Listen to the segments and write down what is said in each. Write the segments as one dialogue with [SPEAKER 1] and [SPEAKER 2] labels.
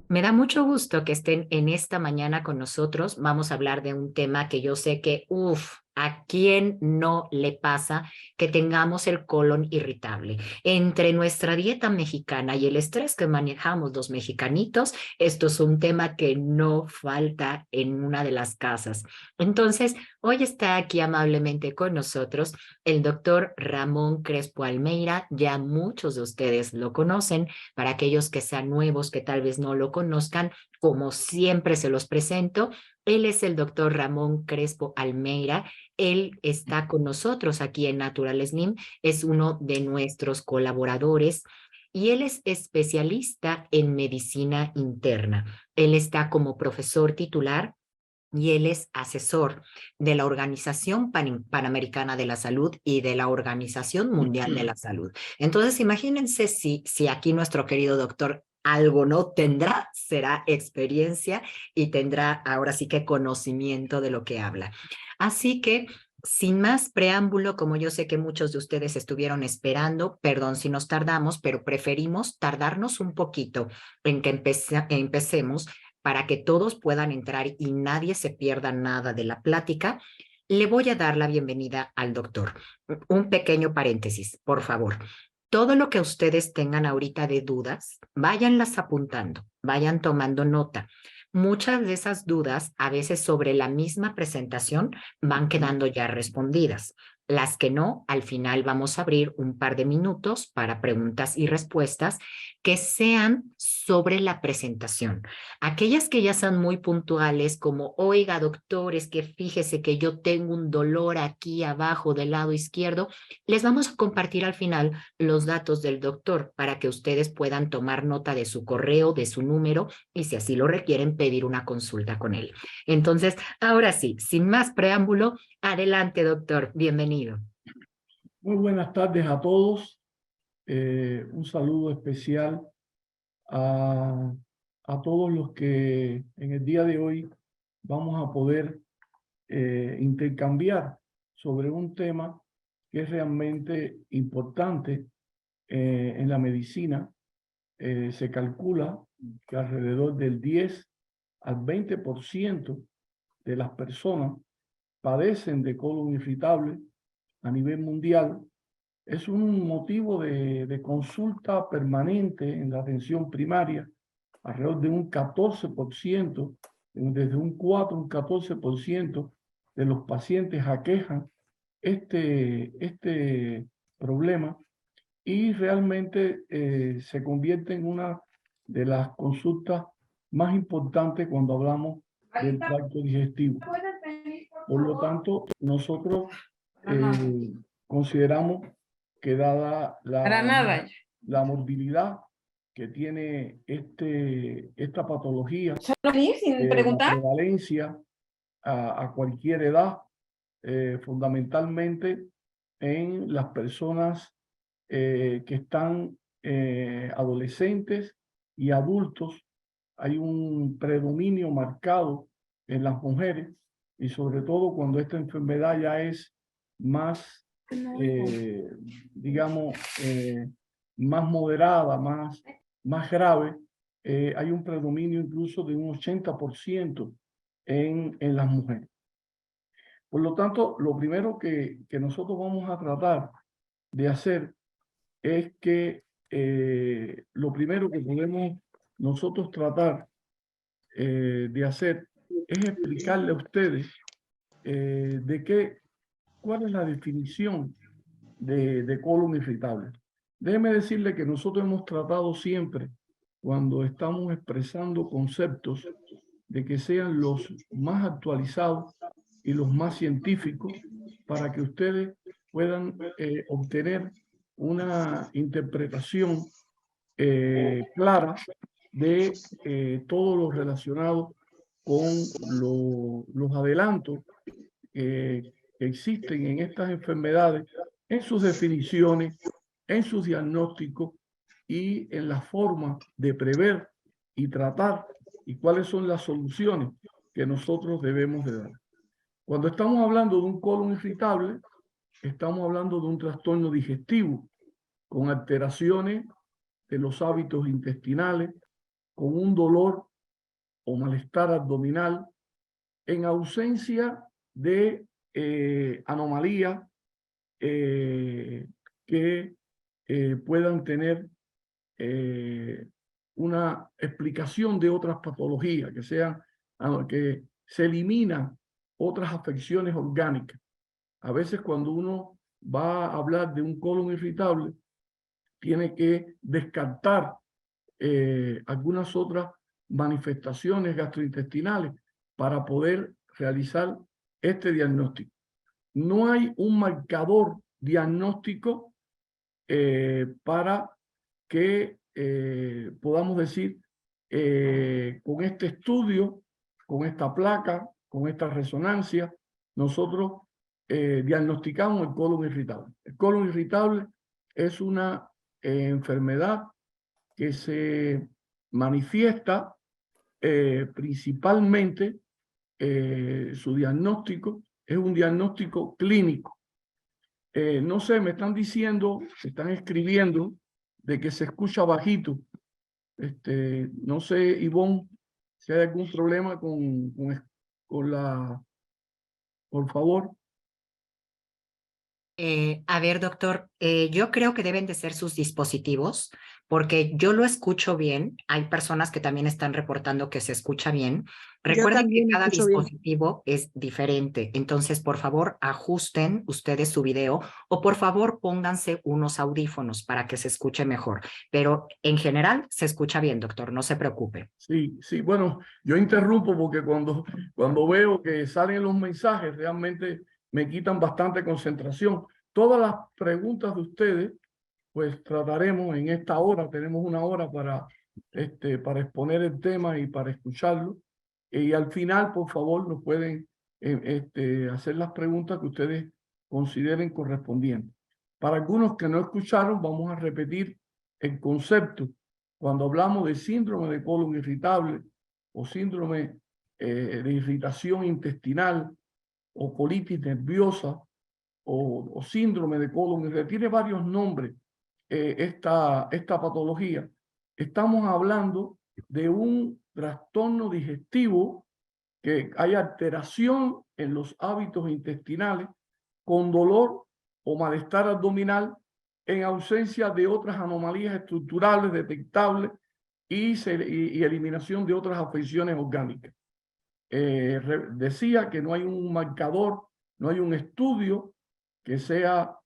[SPEAKER 1] Me da mucho gusto que estén en esta mañana con nosotros. Vamos a hablar de un tema que yo sé que, ¿a quién no le pasa que tengamos el colon irritable? Entre nuestra dieta mexicana y el estrés que manejamos los mexicanitos, esto es un tema que no falta en una de las casas. Entonces, hoy está aquí amablemente con nosotros el doctor Ramón Crespo Almeida. Ya muchos de ustedes lo conocen. Para aquellos que sean nuevos, que tal vez no lo conozcan, como siempre se los presento, él es el doctor Ramón Crespo Almeida. Él está con nosotros aquí en Natural Slim, es uno de nuestros colaboradores y él es especialista en medicina interna. Él está como profesor titular y él es asesor de la Organización Panamericana de la Salud y de la Organización Mundial de la Salud. Entonces, imagínense si aquí nuestro querido doctor algo no tendrá, será experiencia y tendrá ahora sí que conocimiento de lo que habla. Así que, sin más preámbulo, como yo sé que muchos de ustedes estuvieron esperando, perdón si nos tardamos, pero preferimos tardarnos un poquito en que empecemos para que todos puedan entrar y nadie se pierda nada de la plática. Le voy a dar la bienvenida al doctor. Un pequeño paréntesis, por favor. Todo lo que ustedes tengan ahorita de dudas, váyanlas apuntando, vayan tomando nota. Muchas de esas dudas, a veces sobre la misma presentación, van quedando ya respondidas. Las que no, al final vamos a abrir un par de minutos para preguntas y respuestas que sean sobre la presentación. Aquellas que ya son muy puntuales, como, oiga, doctor, es que fíjese que yo tengo un dolor aquí abajo del lado izquierdo, les vamos a compartir al final los datos del doctor para que ustedes puedan tomar nota de su correo, de su número y si así lo requieren, pedir una consulta con él. Entonces, ahora sí, sin más preámbulo, adelante, doctor. Bienvenido.
[SPEAKER 2] Muy buenas tardes a todos. Un saludo especial a, a todos los que en el día de hoy vamos a poder intercambiar sobre un tema que es realmente importante en la medicina. Se calcula que alrededor del 10 al 20% de las personas padecen de colon irritable a nivel mundial. Es un motivo de consulta permanente en la atención primaria. Alrededor de un 14%, desde un 4, un 14% de los pacientes aquejan este problema y realmente se convierte en una de las consultas más importantes cuando hablamos del tracto digestivo. Por lo tanto, nosotros consideramos que dada
[SPEAKER 3] Para nada.
[SPEAKER 2] la morbilidad que tiene esta patología,
[SPEAKER 3] ¿Solo ir sin
[SPEAKER 2] la
[SPEAKER 3] preguntar?
[SPEAKER 2] prevalencia a cualquier edad, fundamentalmente en las personas que están adolescentes y adultos, hay un predominio marcado en las mujeres y sobre todo cuando esta enfermedad ya es más, digamos, más moderada, más grave, hay un predominio incluso de un 80% en las mujeres. Por lo tanto, lo primero que nosotros vamos a tratar de hacer es que lo primero que podemos nosotros tratar de hacer es explicarle a ustedes cuál es la definición de colon irritable. Déjeme decirle que nosotros hemos tratado siempre, cuando estamos expresando conceptos, de que sean los más actualizados y los más científicos para que ustedes puedan obtener una interpretación clara de todo lo relacionado con los adelantos que existen en estas enfermedades, en sus definiciones, en sus diagnósticos y en la forma de prever y tratar y cuáles son las soluciones que nosotros debemos de dar. Cuando estamos hablando de un colon irritable, estamos hablando de un trastorno digestivo con alteraciones de los hábitos intestinales, con un dolor o malestar abdominal en ausencia de anomalías que puedan tener una explicación de otras patologías, que se eliminan otras afecciones orgánicas. A veces cuando uno va a hablar de un colon irritable, tiene que descartar algunas otras manifestaciones gastrointestinales para poder realizar este diagnóstico. No hay un marcador diagnóstico para que podamos decir con este estudio, con esta placa, con esta resonancia, nosotros diagnosticamos el colon irritable. El colon irritable es una enfermedad que se manifiesta principalmente, su diagnóstico es un diagnóstico clínico. No sé, me están diciendo, se están escribiendo de que se escucha bajito. No sé, Ivonne, si hay algún problema con la... Por favor.
[SPEAKER 1] A ver, doctor, yo creo que deben de ser sus dispositivos, porque yo lo escucho bien. Hay personas que también están reportando que se escucha bien.
[SPEAKER 3] Yo
[SPEAKER 1] Recuerden que
[SPEAKER 3] también
[SPEAKER 1] cada
[SPEAKER 3] escucho bien.
[SPEAKER 1] dispositivo es diferente. Entonces, por favor, ajusten ustedes su video o por favor pónganse unos audífonos para que se escuche mejor. Pero en general se escucha bien, doctor, no se preocupe.
[SPEAKER 2] Sí, sí, bueno, yo interrumpo porque cuando veo que salen los mensajes realmente me quitan bastante concentración. Todas las preguntas de ustedes, pues trataremos en esta hora, tenemos una hora para exponer el tema y para escucharlo. Y al final, por favor, nos pueden hacer las preguntas que ustedes consideren correspondientes. Para algunos que no escucharon, vamos a repetir el concepto. Cuando hablamos de síndrome de colon irritable o síndrome de irritación intestinal o colitis nerviosa o síndrome de colon irritable, tiene varios nombres esta patología. Estamos hablando de un trastorno digestivo que hay alteración en los hábitos intestinales con dolor o malestar abdominal en ausencia de otras anomalías estructurales detectables y eliminación de otras afecciones orgánicas. Decía que no hay un marcador, no hay un estudio que sea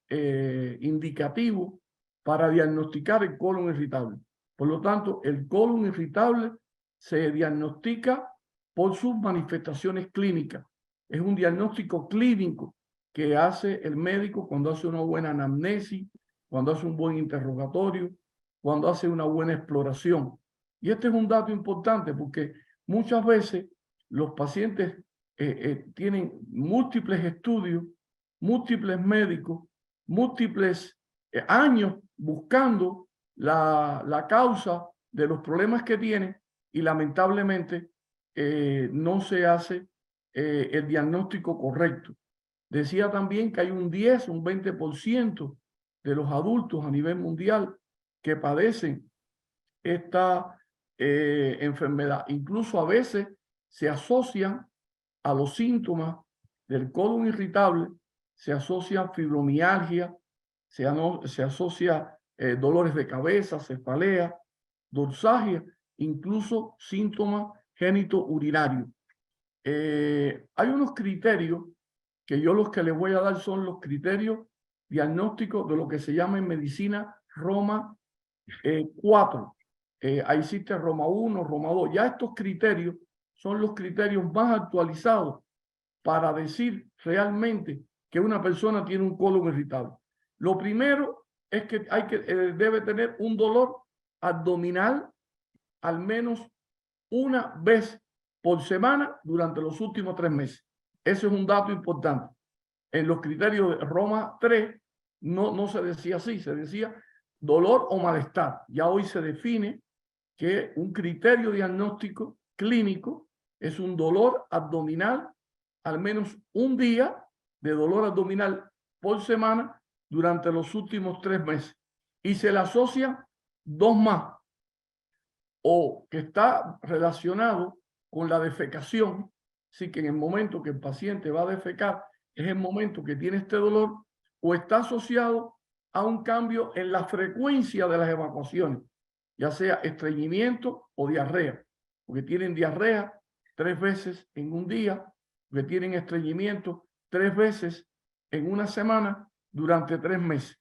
[SPEAKER 2] indicativo para diagnosticar el colon irritable. Por lo tanto, el colon irritable se diagnostica por sus manifestaciones clínicas. Es un diagnóstico clínico que hace el médico cuando hace una buena anamnesis, cuando hace un buen interrogatorio, cuando hace una buena exploración. Y este es un dato importante porque muchas veces los pacientes tienen múltiples estudios, múltiples médicos, múltiples años buscando la causa de los problemas que tienen y lamentablemente no se hace el diagnóstico correcto. Decía también que hay un 10, un 20% de los adultos a nivel mundial que padecen esta enfermedad. Incluso a veces se asocian a los síntomas del colon irritable, se asocia fibromialgia, se asocia dolores de cabeza, cefalea, dorsalgia, incluso síntomas genitourinarios. Hay unos criterios que yo los que les voy a dar son los criterios diagnósticos de lo que se llama en medicina Roma 4. Ahí existe Roma 1, Roma 2. Ya estos criterios son los criterios más actualizados para decir realmente que una persona tiene un colon irritable. Lo primero es que debe tener un dolor abdominal al menos una vez por semana durante los últimos 3 meses. Ese es un dato importante. En los criterios de Roma 3 no se decía así, se decía dolor o malestar. Ya hoy se define que un criterio diagnóstico clínico es un dolor abdominal, al menos un día de dolor abdominal por semana durante los últimos 3 meses. Y se le asocia 2 más. o que está relacionado con la defecación, así que en el momento que el paciente va a defecar es el momento que tiene este dolor, o está asociado a un cambio en la frecuencia de las evacuaciones, ya sea estreñimiento o diarrea, porque tienen diarrea 3 veces en un día, porque tienen estreñimiento 3 veces en una semana durante 3 meses.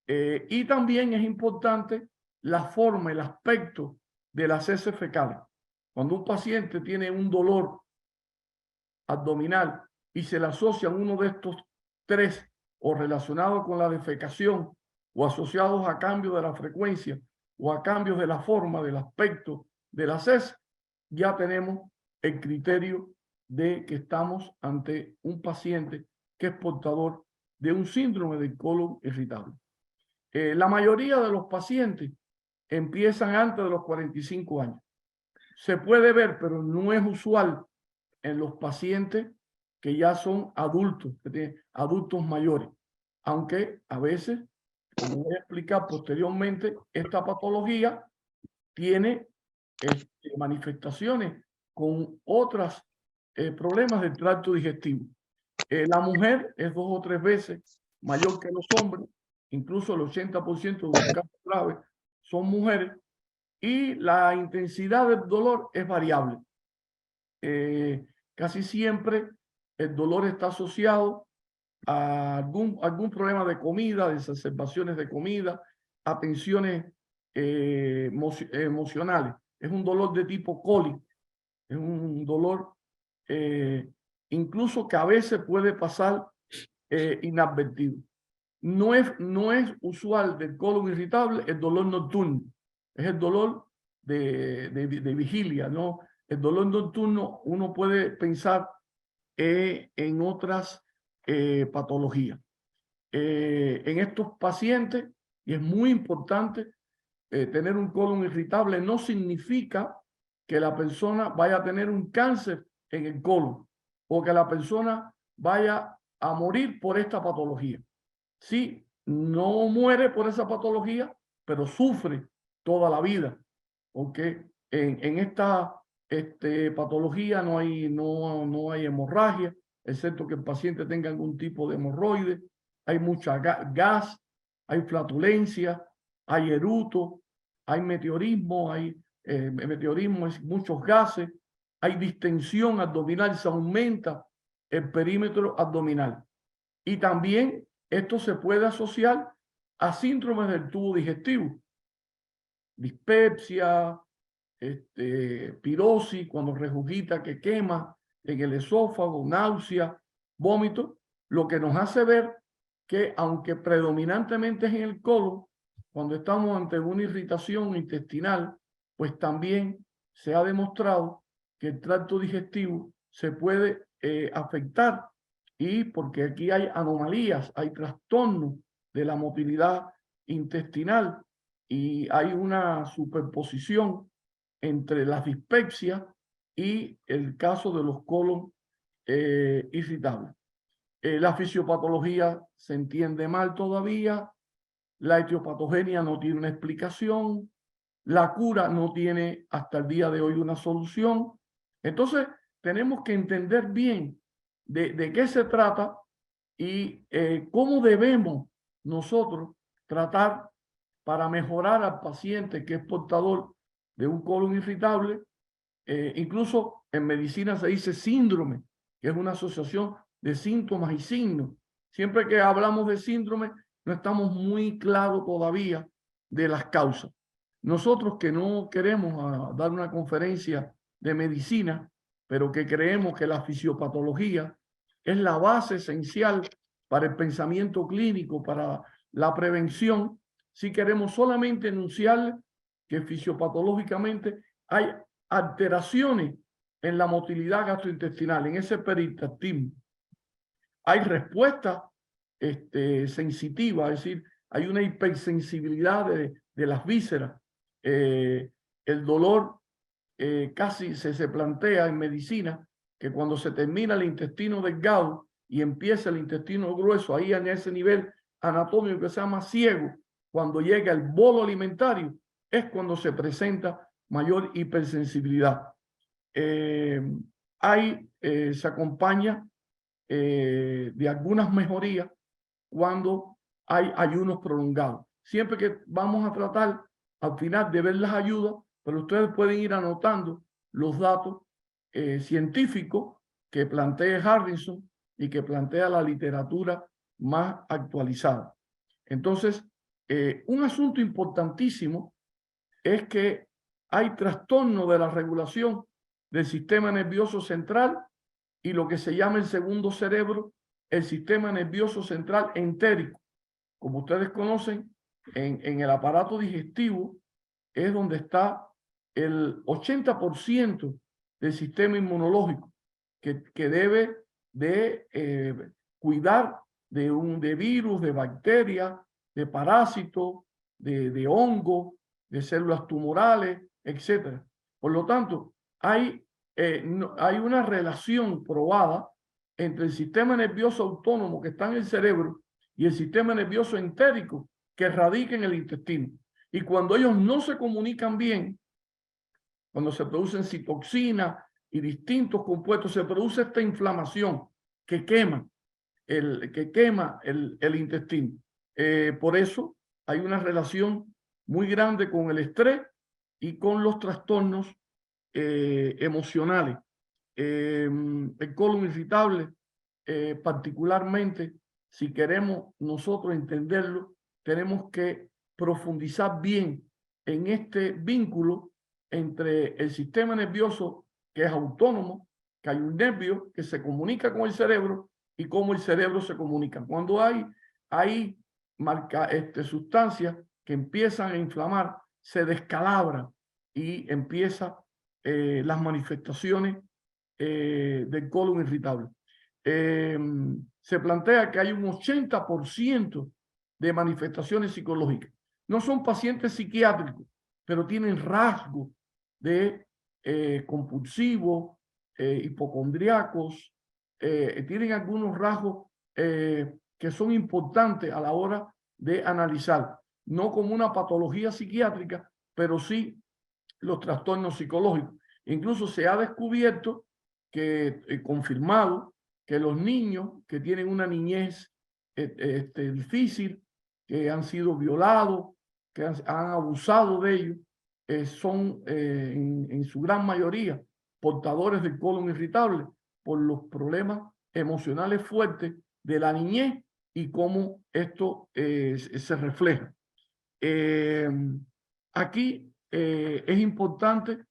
[SPEAKER 2] Y también es importante la forma, el aspecto de las heces fecales. Cuando un paciente tiene un dolor abdominal y se le asocia a uno de estos 3, o relacionado con la defecación, o asociados a cambios de la frecuencia, o a cambios de la forma, del aspecto de las heces, ya tenemos el criterio de que estamos ante un paciente que es portador de un síndrome del colon irritable. La mayoría de los pacientes empiezan antes de los 45 años. Se puede ver, pero no es usual en los pacientes que ya son adultos, que tienen adultos mayores. Aunque a veces, como voy a explicar posteriormente, esta patología tiene manifestaciones con otros problemas del tracto digestivo. La mujer es 2 o 3 veces mayor que los hombres, incluso el 80% de los casos graves son mujeres, y la intensidad del dolor es variable. Casi siempre el dolor está asociado a algún problema de comida, de exacerbaciones de comida, a tensiones emocionales. Es un dolor de tipo cólico, es un dolor incluso que a veces puede pasar inadvertido. No es usual del colon irritable el dolor nocturno, es el dolor de vigilia, ¿no? El dolor nocturno uno puede pensar en otras patologías. En estos pacientes, y es muy importante, tener un colon irritable no significa que la persona vaya a tener un cáncer en el colon o que la persona vaya a morir por esta patología. Sí, no muere por esa patología, pero sufre toda la vida, porque en esta patología no hay hemorragia, excepto que el paciente tenga algún tipo de hemorroide, hay mucha gas, hay flatulencia, hay eruto, hay meteorismo, meteorismo es muchos gases, hay distensión abdominal, se aumenta el perímetro abdominal. Y también esto se puede asociar a síndromes del tubo digestivo, dispepsia, pirosis, cuando regurgita que quema en el esófago, náusea, vómito, lo que nos hace ver que aunque predominantemente es en el colon, cuando estamos ante una irritación intestinal, pues también se ha demostrado que el tracto digestivo se puede afectar, y porque aquí hay anomalías, hay trastornos de la motilidad intestinal y hay una superposición entre las dispepsias y el caso de los colon irritables. La fisiopatología se entiende mal todavía, la etiopatogenia no tiene una explicación, la cura no tiene hasta el día de hoy una solución. Entonces, tenemos que entender bien de qué se trata y cómo debemos nosotros tratar para mejorar al paciente que es portador de un colon irritable. Incluso en medicina se dice síndrome, que es una asociación de síntomas y signos. Siempre que hablamos de síndrome, no estamos muy claros todavía de las causas. Nosotros que no queremos dar una conferencia de medicina, pero que creemos que la fisiopatología es la base esencial para el pensamiento clínico, para la prevención, si queremos solamente enunciar que fisiopatológicamente hay alteraciones en la motilidad gastrointestinal, en ese peristaltismo. Hay respuesta sensitiva, es decir, hay una hipersensibilidad de las vísceras. El dolor casi se plantea en medicina que cuando se termina el intestino delgado y empieza el intestino grueso, ahí en ese nivel anatómico que se llama ciego, cuando llega el bolo alimentario, es cuando se presenta mayor hipersensibilidad. Se acompaña de algunas mejorías cuando hay ayunos prolongados. Siempre que vamos a tratar al final de ver las ayudas, pero ustedes pueden ir anotando los datos científicos que plantea Harrison y que plantea la literatura más actualizada. Entonces, un asunto importantísimo es que hay trastorno de la regulación del sistema nervioso central y lo que se llama el segundo cerebro, el sistema nervioso central entérico. Como ustedes conocen, en el aparato digestivo es donde está el 80% del sistema inmunológico que debe de cuidar de virus, de bacterias, de parásitos, de hongos, de células tumorales, etc. Por lo tanto, hay una relación probada entre el sistema nervioso autónomo que está en el cerebro y el sistema nervioso entérico que radica en el intestino. Y cuando ellos no se comunican bien, cuando se producen citoxinas y distintos compuestos, se produce esta inflamación que quema el intestino. Por eso hay una relación muy grande con el estrés y con los trastornos emocionales. El colon irritable, particularmente, si queremos nosotros entenderlo, tenemos que profundizar bien en este vínculo entre el sistema nervioso, que es autónomo, que hay un nervio que se comunica con el cerebro, y cómo el cerebro se comunica. Cuando hay sustancias que empiezan a inflamar, se descalabra y empieza las manifestaciones del colon irritable. Se plantea que hay un 80% de manifestaciones psicológicas. No son pacientes psiquiátricos, pero tienen rasgos de compulsivos, hipocondriacos, tienen algunos rasgos que son importantes a la hora de analizar, no como una patología psiquiátrica, pero sí los trastornos psicológicos. Incluso se ha descubierto que, confirmado, que los niños que tienen una niñez difícil, que han sido violados, que han abusado de ellos, son en su gran mayoría portadores del colon irritable por los problemas emocionales fuertes de la niñez y cómo esto se refleja. Aquí es importante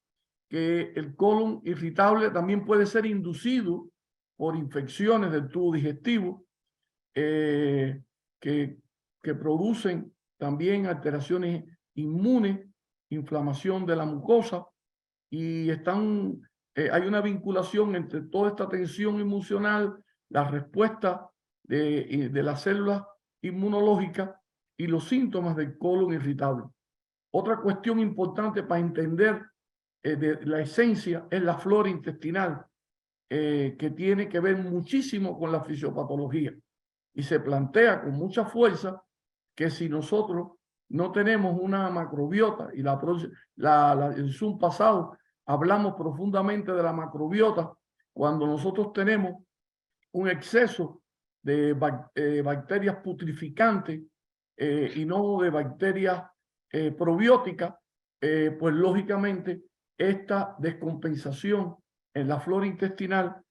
[SPEAKER 2] que el colon irritable también puede ser inducido por infecciones del tubo digestivo que producen también alteraciones inmunes, inflamación de la mucosa, y hay una vinculación entre toda esta tensión emocional, la respuesta de las células inmunológicas y los síntomas del colon irritable. Otra cuestión importante para entender de la esencia es la flora intestinal, que tiene que ver muchísimo con la fisiopatología. Y se plantea con mucha fuerza que si nosotros no tenemos una macrobiota, y el Zoom pasado hablamos profundamente de la macrobiota, cuando nosotros tenemos un exceso de bacterias putrificantes y no de bacterias probióticas, pues lógicamente esta descompensación en la flora intestinal,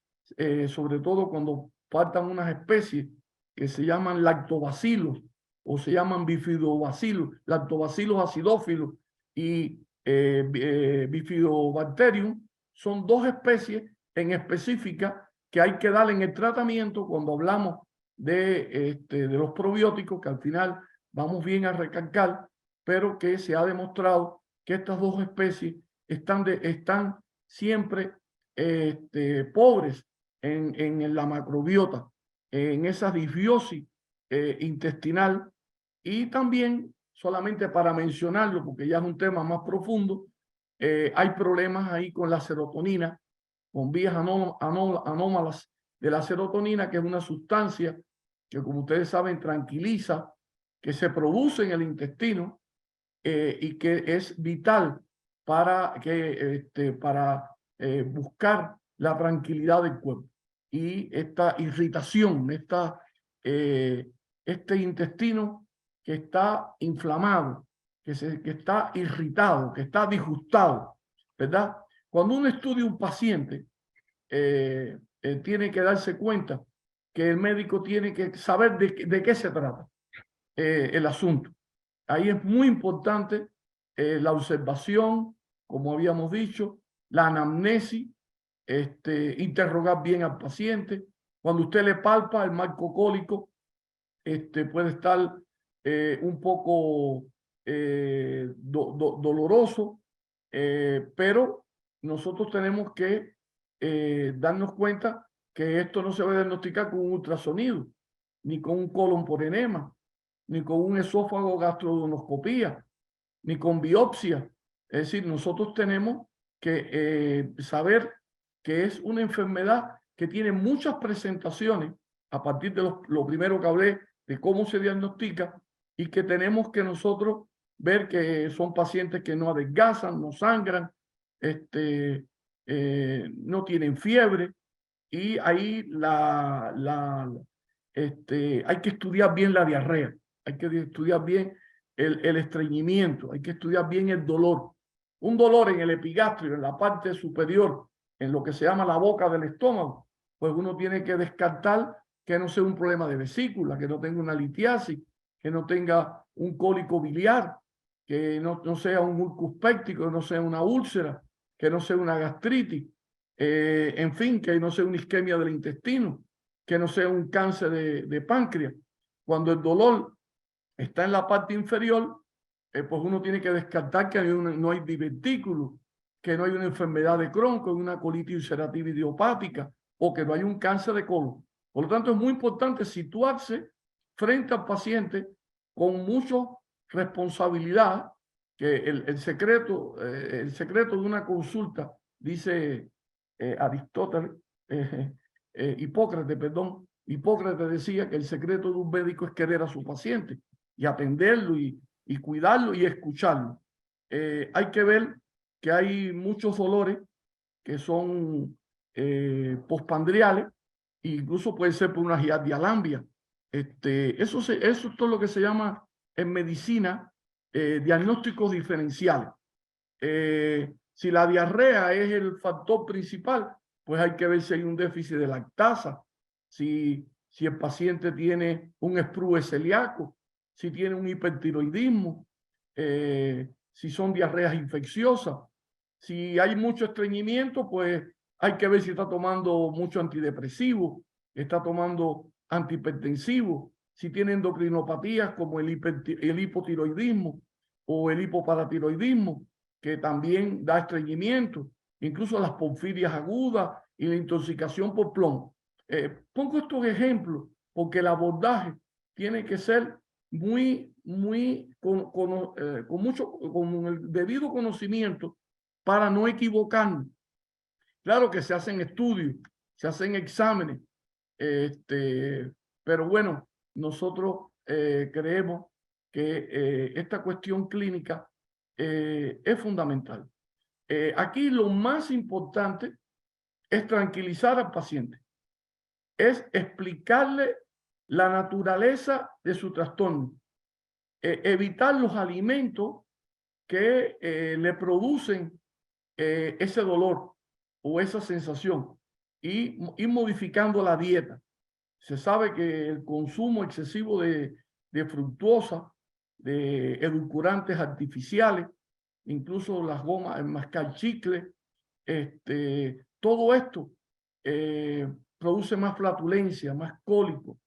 [SPEAKER 2] sobre todo cuando faltan unas especies que se llaman lactobacilos o se llaman bifidobacilos, lactobacilos acidófilos y bifidobacterium, son dos especies en específica que hay que dar en el tratamiento cuando hablamos de los probióticos, que al final vamos bien a recalcar, pero que se ha demostrado que estas dos especies están siempre pobres en la macrobiota, en esa disbiosis intestinal. Y también, solamente para mencionarlo, porque ya es un tema más profundo, hay problemas ahí con la serotonina, con vías anómalas de la serotonina, que es una sustancia que, como ustedes saben, tranquiliza, que se produce en el intestino y que es vital para buscar la tranquilidad del cuerpo. Y esta irritación, este intestino que está inflamado, que está irritado, que está disgustado, ¿verdad? Cuando uno estudia un paciente, tiene que darse cuenta que el médico tiene que saber de qué se trata el asunto. Ahí es muy importante la observación, como habíamos dicho, la anamnesis, interrogar bien al paciente. Cuando usted le palpa el marco cólico, puede estar un poco doloroso, pero nosotros tenemos que darnos cuenta que esto no se va a diagnosticar con un ultrasonido, ni con un colon por enema, ni con un esófago gastrodonoscopía, ni con biopsia. Es decir, nosotros tenemos que saber que es una enfermedad que tiene muchas presentaciones a partir de lo primero que hablé, de cómo se diagnostica, y que tenemos que nosotros ver que son pacientes que no adelgazan, no sangran, no tienen fiebre, y ahí hay que estudiar bien la diarrea, hay que estudiar bien el estreñimiento, hay que estudiar bien el dolor. Un dolor en el epigastrio, en la parte superior, en lo que se llama la boca del estómago, pues uno tiene que descartar que no sea un problema de vesícula, que no tenga una litiasis, que no tenga un cólico biliar, que no sea un ulcus péptico, que no sea una úlcera, que no sea una gastritis, en fin, que no sea una isquemia del intestino, que no sea un cáncer de páncreas. Cuando el dolor está en la parte inferior, pues uno tiene que descartar que no hay divertículo, que no hay una enfermedad de Crohn, que hay una colitis ulcerativa idiopática, o que no hay un cáncer de colon. Por lo tanto, es muy importante situarse frente al paciente con mucha responsabilidad, que el secreto de una consulta, dice Aristóteles, Hipócrates, perdón, Hipócrates decía que el secreto de un médico es querer a su paciente y atenderlo y cuidarlo y escucharlo. Hay que ver que hay muchos dolores que son postpandriales, e incluso puede ser por una giardia lambia. Eso es todo lo que se llama en medicina diagnósticos diferenciales. Si la diarrea es el factor principal, pues hay que ver si hay un déficit de lactasa, si el paciente tiene un sprue celíaco, si tiene un hipertiroidismo, si son diarreas infecciosas. Si hay mucho estreñimiento, pues hay que ver si está tomando mucho antidepresivo, está tomando antihipertensivo, si tiene endocrinopatías como el hipotiroidismo o el hipoparatiroidismo, que también da estreñimiento, incluso las porfirias agudas y la intoxicación por plomo. Pongo estos ejemplos porque el abordaje tiene que ser con el debido conocimiento para no equivocarnos. Claro que se hacen estudios, se hacen exámenes, pero bueno, nosotros creemos que esta cuestión clínica es fundamental. Aquí lo más importante es tranquilizar al paciente, es explicarle la naturaleza de su trastorno, evitar los alimentos que le producen ese dolor o esa sensación y ir modificando la dieta. Se sabe que el consumo excesivo de fructuosa, de edulcorantes artificiales, incluso las gomas, el mascar chicle, todo esto produce más flatulencia, más cólico,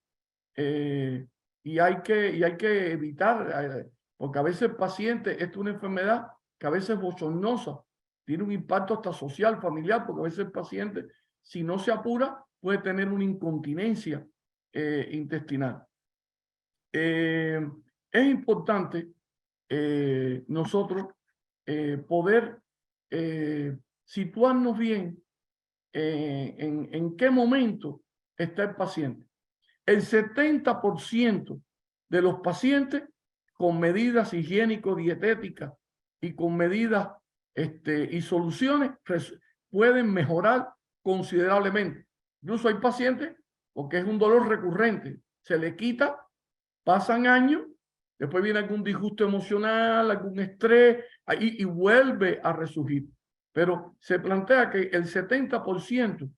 [SPEAKER 2] y hay que evitar, porque a veces el paciente, esta es una enfermedad que a veces es bochornosa, tiene un impacto hasta social, familiar, porque a veces el paciente, si no se apura, puede tener una incontinencia intestinal. Es importante nosotros poder situarnos bien en qué momento está el paciente. El 70% de los pacientes con medidas higiénico-dietéticas y con medidas y soluciones pueden mejorar considerablemente. Incluso hay pacientes, porque es un dolor recurrente, se le quita, pasan años, después viene algún disgusto emocional, algún estrés, y vuelve a resurgir. Pero se plantea que el 70%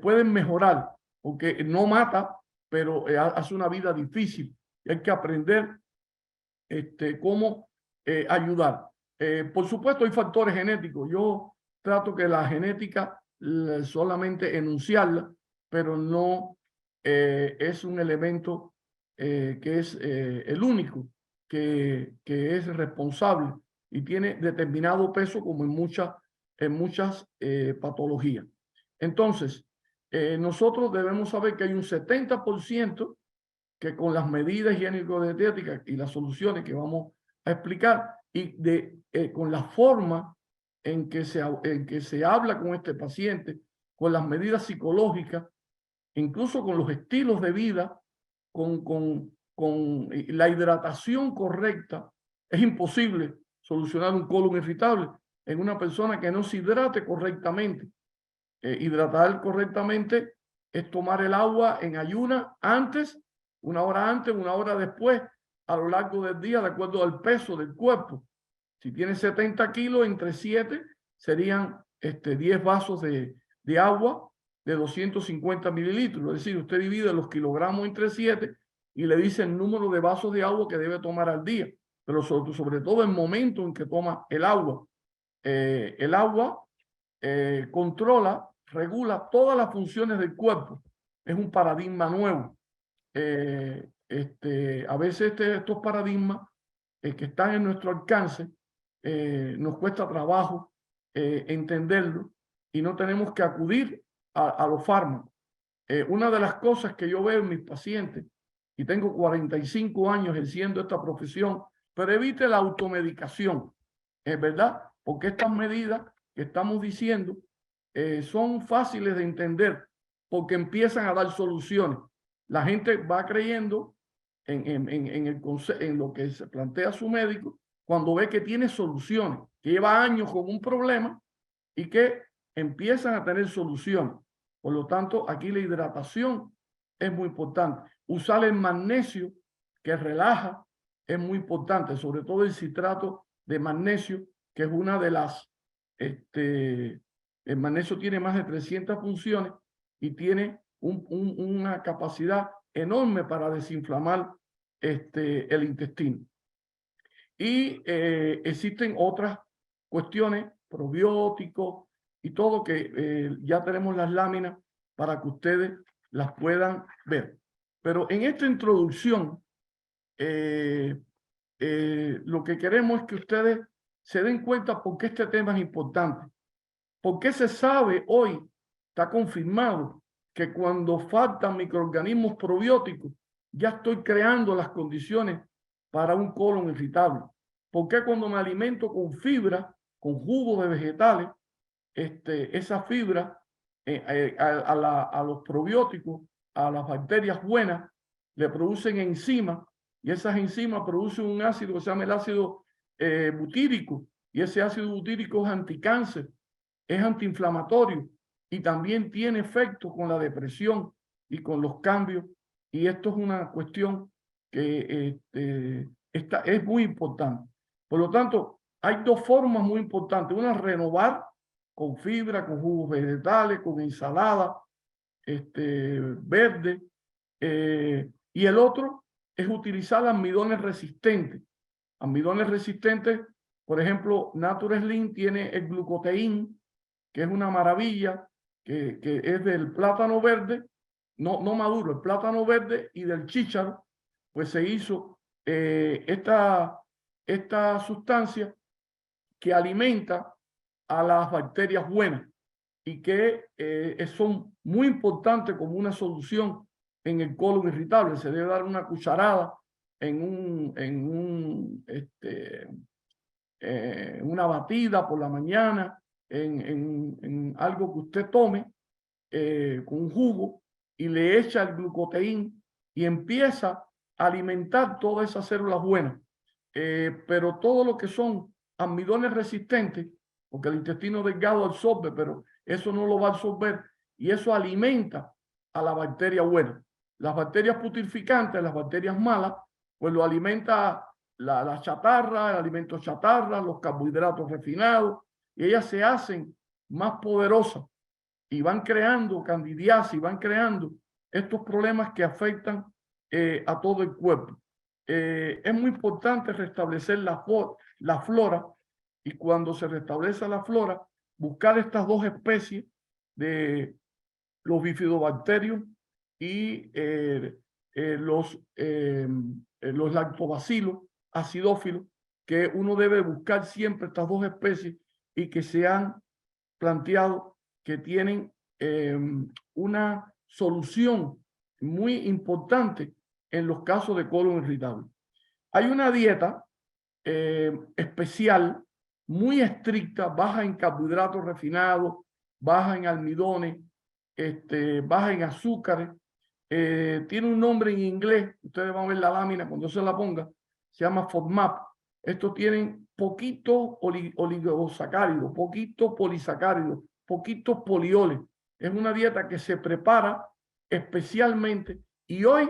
[SPEAKER 2] pueden mejorar, porque no mata, pero hace una vida difícil. Y hay que aprender cómo ayudar. Por supuesto, hay factores genéticos. Yo trato que la genética solamente enunciarla, pero no es un elemento que es el único que es responsable y tiene determinado peso como en muchas patologías. Entonces, nosotros debemos saber que hay un 70% que con las medidas higiénico-dietéticas y las soluciones que vamos a explicar y con la forma en que se habla con este paciente, con las medidas psicológicas, incluso con los estilos de vida, con la hidratación correcta, es imposible solucionar un colon irritable en una persona que no se hidrate correctamente. Hidratar correctamente es tomar el agua en ayuna antes, una hora antes, una hora después, a lo largo del día, de acuerdo al peso del cuerpo. Si tiene 70 kilos, entre 7 serían 10 vasos de agua de 250 mililitros. Es decir, usted divide los kilogramos entre 7 y le dice el número de vasos de agua que debe tomar al día. Pero sobre todo el momento en que toma el agua. El agua controla, regula todas las funciones del cuerpo. Es un paradigma nuevo. A veces estos paradigmas que están en nuestro alcance nos cuesta trabajo entenderlo y no tenemos que acudir a los fármacos. Una de las cosas que yo veo en mis pacientes, y tengo 45 años ejerciendo esta profesión, pero evite la automedicación, ¿verdad? Porque estas medidas que estamos diciendo son fáciles de entender porque empiezan a dar soluciones. La gente va creyendo en lo que se plantea su médico cuando ve que tiene soluciones, que lleva años con un problema y que empiezan a tener soluciones. Por lo tanto, aquí la hidratación es muy importante. Usar el magnesio que relaja es muy importante, sobre todo el citrato de magnesio, que es una de las el magnesio tiene más de 300 funciones y tiene una capacidad enorme para desinflamar el intestino. Y existen otras cuestiones, probióticos y todo, que ya tenemos las láminas para que ustedes las puedan ver. Pero en esta introducción, lo que queremos es que ustedes se den cuenta por qué este tema es importante. Porque se sabe hoy, está confirmado, que cuando faltan microorganismos probióticos, ya estoy creando las condiciones para un colon irritable. Porque cuando me alimento con fibra, con jugos de vegetales, esa fibra a los probióticos, a las bacterias buenas, le producen enzimas y esas enzimas producen un ácido que se llama el ácido butírico, y ese ácido butírico es anticáncer, es antiinflamatorio y también tiene efecto con la depresión y con los cambios. Y esto es una cuestión que es muy importante. Por lo tanto, hay dos formas muy importantes. Una, renovar con fibra, con jugos vegetales, con ensalada verde. Y el otro es utilizar almidones resistentes. Almidones resistentes, por ejemplo, Nature Slim tiene el glucoteín, que es una maravilla, que es del plátano verde, no maduro, el plátano verde y del chícharo, pues se hizo esta sustancia que alimenta a las bacterias buenas y que son muy importantes como una solución en el colon irritable. Se debe dar una cucharada en una batida por la mañana, en algo que usted tome, con un jugo, y le echa el glucoteín y empieza a alimentar todas esas células buenas. Pero todo lo que son almidones resistentes porque el intestino delgado absorbe, pero eso no lo va a absorber y eso alimenta a la bacteria buena. Las bacterias putrificantes, las bacterias malas, pues lo alimenta la chatarra, el alimento chatarra, los carbohidratos refinados, y ellas se hacen más poderosas y van creando candidiasis, van creando estos problemas que afectan a todo el cuerpo. Es muy importante restablecer la flora, y cuando se restablece la flora, buscar estas dos especies de los bifidobacterios y los lactobacilos acidófilos, que uno debe buscar siempre estas dos especies y que se han planteado que tienen una solución muy importante en los casos de colon irritable. Hay una dieta especial, muy estricta, baja en carbohidratos refinados, baja en almidones, baja en azúcares. Tiene un nombre en inglés, ustedes van a ver la lámina cuando se la ponga, se llama FODMAP. Estos tienen poquitos oligosacáridos, poquitos polisacáridos, poquitos polioles. Es una dieta que se prepara especialmente y hoy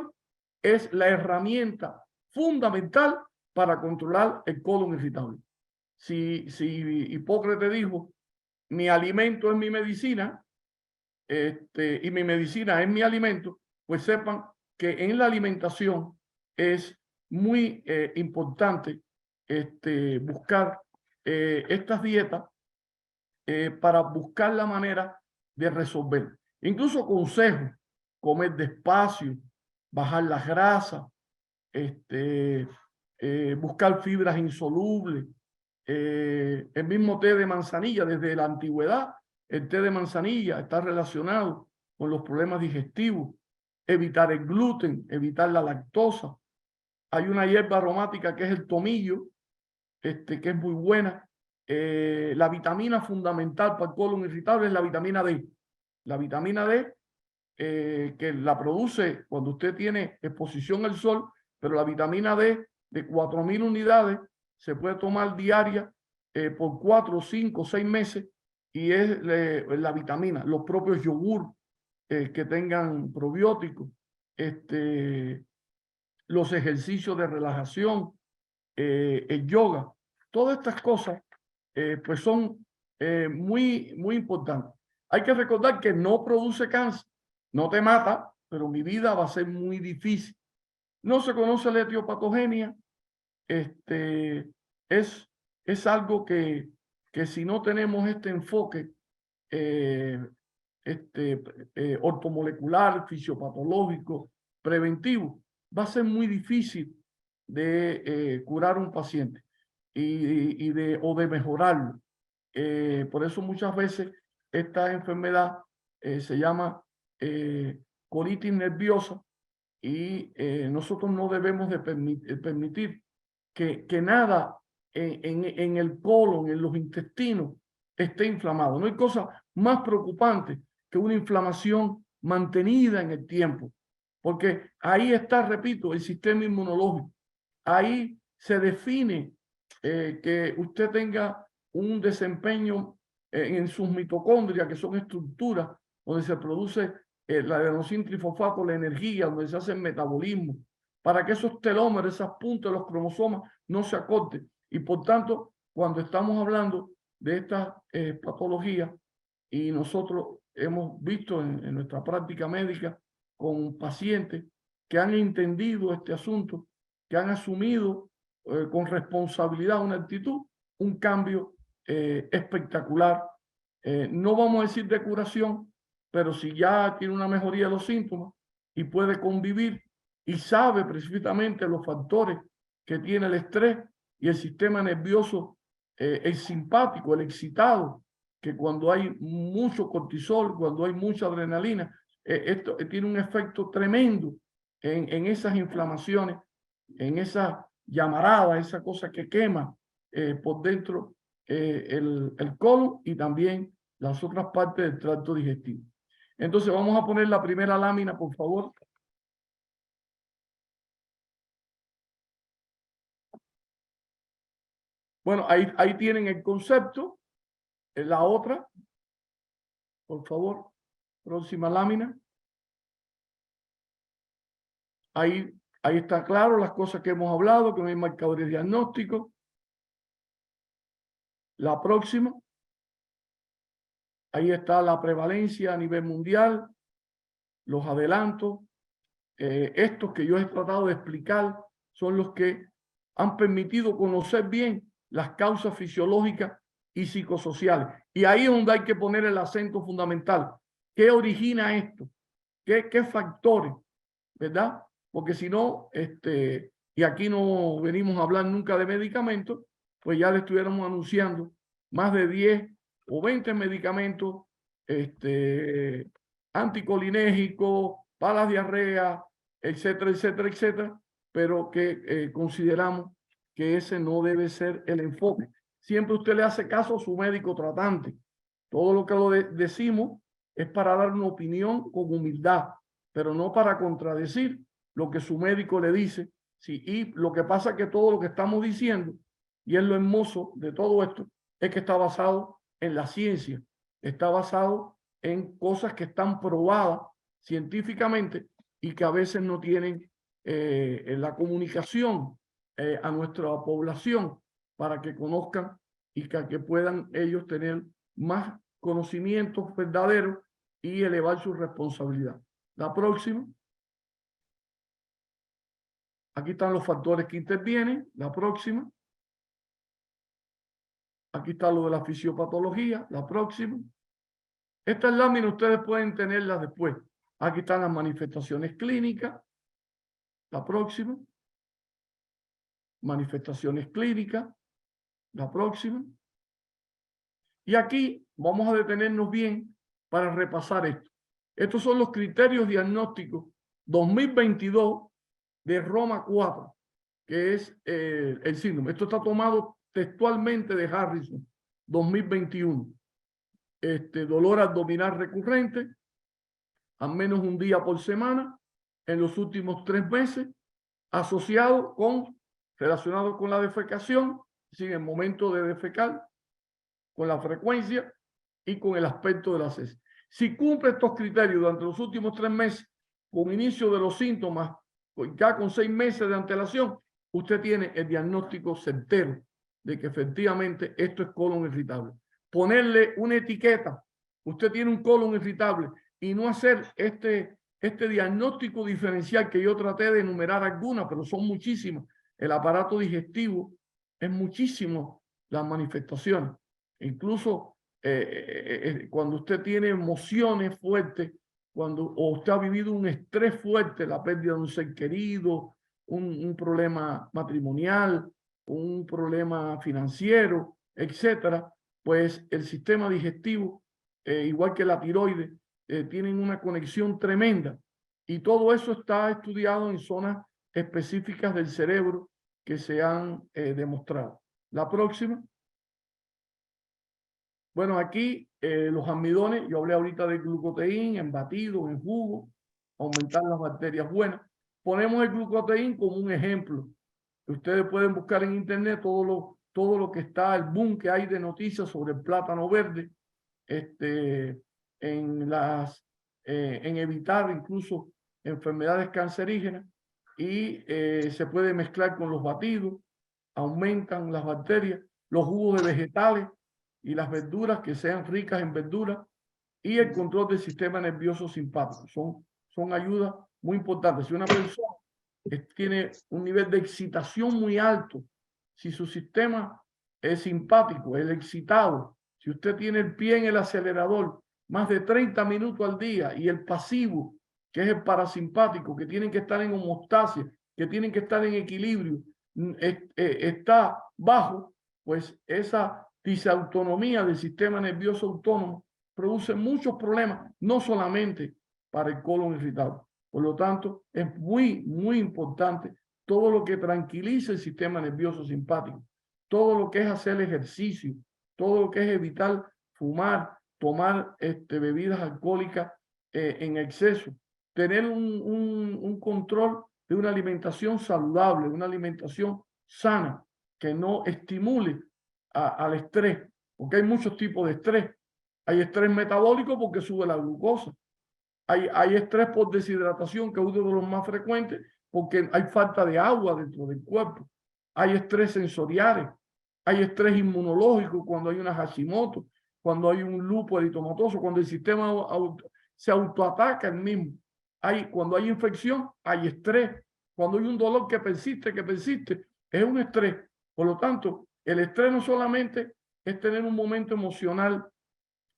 [SPEAKER 2] es la herramienta fundamental para controlar el colon irritable. Si Hipócrates dijo, mi alimento es mi medicina, y mi medicina es mi alimento, pues sepan que en la alimentación es muy importante buscar estas dietas para buscar la manera de resolver. Incluso consejos, comer despacio, bajar las grasas, buscar fibras insolubles, el mismo té de manzanilla. Desde la antigüedad, el té de manzanilla está relacionado con los problemas digestivos, evitar el gluten, evitar la lactosa. Hay una hierba aromática que es el tomillo, que es muy buena. La vitamina fundamental para el colon irritable es la vitamina D. La vitamina D, que la produce cuando usted tiene exposición al sol, pero la vitamina D de 4.000 unidades se puede tomar diaria por 4, 5, 6 meses, y es la vitamina. Los propios yogur que tengan probióticos, los ejercicios de relajación, el yoga, todas estas cosas pues son muy importantes. Hay que recordar que no produce cáncer, no te mata, pero mi vida va a ser muy difícil. No se conoce la etiopatogenia. Es algo que si no tenemos este enfoque eh, ortomolecular, fisiopatológico, preventivo, va a ser muy difícil de curar un paciente o de mejorarlo. Por eso muchas veces esta enfermedad se llama colitis nerviosa, y nosotros no debemos de permitir que nada en el colon, en los intestinos, esté inflamado. No hay cosa más preocupante que una inflamación mantenida en el tiempo, porque ahí está, repito, el sistema inmunológico. Ahí se define que usted tenga un desempeño en sus mitocondrias, que son estructuras donde se produce la adenosín trifosfato, la energía, donde se hace el metabolismo, para que esos telómeros, esas puntas de los cromosomas no se acorten. Y por tanto, cuando estamos hablando de estas patologías, y nosotros hemos visto en nuestra práctica médica con pacientes que han entendido este asunto, que han asumido con responsabilidad una actitud, un cambio espectacular. No vamos a decir de curación, pero si ya tiene una mejoría de los síntomas y puede convivir y sabe precisamente los factores que tiene el estrés y el sistema nervioso, el simpático, el excitado, que cuando hay mucho cortisol, cuando hay mucha adrenalina, esto tiene un efecto tremendo en esas inflamaciones, en esa llamarada, esa cosa que quema por dentro el colon y también las otras partes del tracto digestivo. Entonces vamos a poner la primera lámina, por favor. Bueno, ahí tienen el concepto. La otra, por favor, próxima lámina. Ahí está claro las cosas que hemos hablado, que no hay marcadores diagnósticos. La próxima. Ahí está la prevalencia a nivel mundial, los adelantos. Estos que yo he tratado de explicar son los que han permitido conocer bien las causas fisiológicas y psicosociales. Y ahí es donde hay que poner el acento fundamental. ¿Qué origina esto? ¿Qué factores? ¿Verdad? Porque si no, y aquí no venimos a hablar nunca de medicamentos, pues ya le estuviéramos anunciando más de 10 o 20 medicamentos anticolinérgicos, para la diarrea, etcétera, etcétera, etcétera, pero que consideramos que ese no debe ser el enfoque. Siempre usted le hace caso a su médico tratante. Todo lo que decimos es para dar una opinión con humildad, pero no para contradecir lo que su médico le dice. Sí, y lo que pasa es que todo lo que estamos diciendo, y es lo hermoso de todo esto, es que está basado en la ciencia, está basado en cosas que están probadas científicamente y que a veces no tienen la comunicación a nuestra población para que conozcan y que puedan ellos tener más conocimientos verdaderos y elevar su responsabilidad. La próxima. Aquí están los factores que intervienen. La próxima. Aquí está lo de la fisiopatología. La próxima. Estas láminas ustedes pueden tenerlas después. Aquí están las manifestaciones clínicas. La próxima. Manifestaciones clínicas. La próxima. Y aquí vamos a detenernos bien para repasar esto. Estos son los criterios diagnósticos 2022 de Roma 4, que es el síndrome. Esto está tomado textualmente de Harrison, 2021. Dolor abdominal recurrente, al menos un día por semana, en los últimos 3 meses, relacionado con la defecación, es decir, el momento de defecar, con la frecuencia y con el aspecto de la heces. Si cumple estos criterios durante los últimos 3 meses, con inicio de los síntomas, ya con 6 meses de antelación, usted tiene el diagnóstico certero de que efectivamente esto es colon irritable. Ponerle una etiqueta, usted tiene un colon irritable, y no hacer este diagnóstico diferencial que yo traté de enumerar algunas, pero son muchísimas. El aparato digestivo es muchísimo las manifestaciones. Incluso cuando usted tiene emociones fuertes, o usted ha vivido un estrés fuerte, la pérdida de un ser querido, un problema matrimonial, un problema financiero, etcétera, pues el sistema digestivo, igual que la tiroides, tienen una conexión tremenda. Y todo eso está estudiado en zonas específicas del cerebro que se han demostrado. La próxima. Bueno, aquí los almidones, yo hablé ahorita de glucoteín en batido, en jugo, aumentar las bacterias buenas. Ponemos el glucoteín como un ejemplo. Ustedes pueden buscar en internet todo lo que está, el boom que hay de noticias sobre el plátano verde, en evitar incluso enfermedades cancerígenas, y se puede mezclar con los batidos, aumentan las bacterias, los jugos de vegetales y las verduras que sean ricas en verduras, y el control del sistema nervioso simpático. Son ayudas muy importantes. Si una persona tiene un nivel de excitación muy alto, si su sistema es simpático, el excitado, si usted tiene el pie en el acelerador más de 30 minutos al día, y el pasivo, que es el parasimpático, que tienen que estar en homeostasia, que tienen que estar en equilibrio, está bajo, pues esa disautonomía del sistema nervioso autónomo produce muchos problemas, no solamente para el colon irritable. Por lo tanto, es muy, muy importante todo lo que tranquilice el sistema nervioso simpático, todo lo que es hacer ejercicio, todo lo que es evitar fumar, tomar bebidas alcohólicas en exceso, tener un control de una alimentación saludable, una alimentación sana, que no estimule al estrés, porque hay muchos tipos de estrés. Hay estrés metabólico porque sube la glucosa. Hay estrés por deshidratación, que es uno de los más frecuentes, porque hay falta de agua dentro del cuerpo. Hay estrés sensoriales. Hay estrés inmunológico cuando hay una Hashimoto, cuando hay un lupus eritematoso, cuando el sistema se autoataca el mismo. Cuando hay infección, hay estrés. Cuando hay un dolor que persiste, es un estrés. Por lo tanto, el estrés no solamente es tener un momento emocional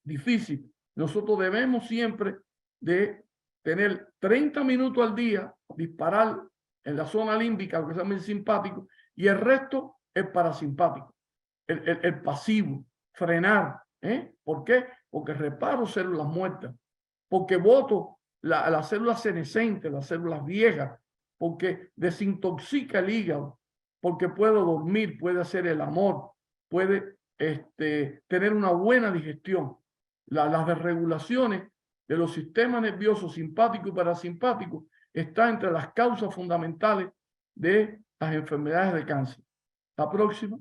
[SPEAKER 2] difícil. Nosotros debemos siempre de tener 30 minutos al día, disparar en la zona límbica, lo que se llama el simpático, y el resto es parasimpático, el pasivo, frenar. ¿Por qué? Porque reparo células muertas, porque boto las células senescentes, las células viejas, porque desintoxica el hígado, porque puedo dormir, puede hacer el amor, puede tener una buena digestión. Las desregulaciones de los sistemas nerviosos simpático y parasimpático está entre las causas fundamentales de las enfermedades de cáncer. La próxima.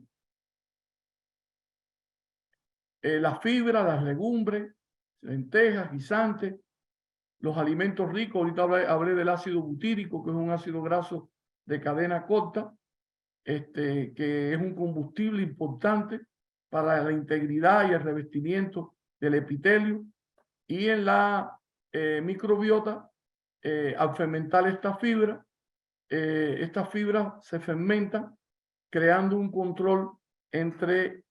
[SPEAKER 2] Las fibras, las legumbres, lentejas, guisantes, los alimentos ricos. Ahorita hablé del ácido butírico, que es un ácido graso de cadena corta, que es un combustible importante para la integridad y el revestimiento del epitelio. Y en la microbiota, al fermentar estas fibras se fermentan creando un control entre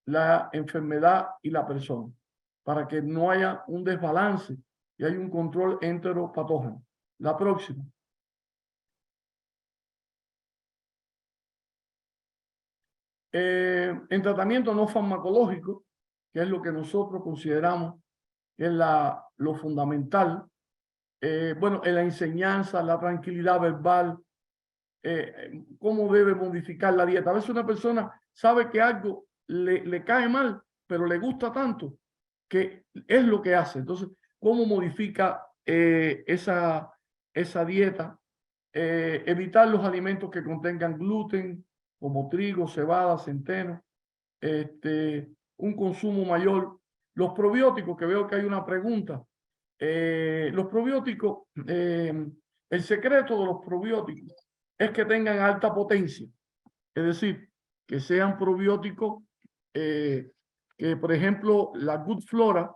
[SPEAKER 2] la enfermedad y la persona, para que no haya un desbalance y haya un control enteropatógeno. La próxima. En tratamiento no farmacológico, que es lo que nosotros consideramos que es lo fundamental, bueno, en la enseñanza, la tranquilidad verbal, cómo debe modificar la dieta. A veces una persona sabe que algo le cae mal, pero le gusta tanto que es lo que hace. Entonces, ¿cómo modifica esa dieta? Evitar los alimentos que contengan gluten, como trigo, cebada, centeno, un consumo mayor. Los probióticos, que veo que hay una pregunta. Los probióticos, el secreto de los probióticos es que tengan alta potencia. Es decir, que sean probióticos que, por ejemplo, la Good Flora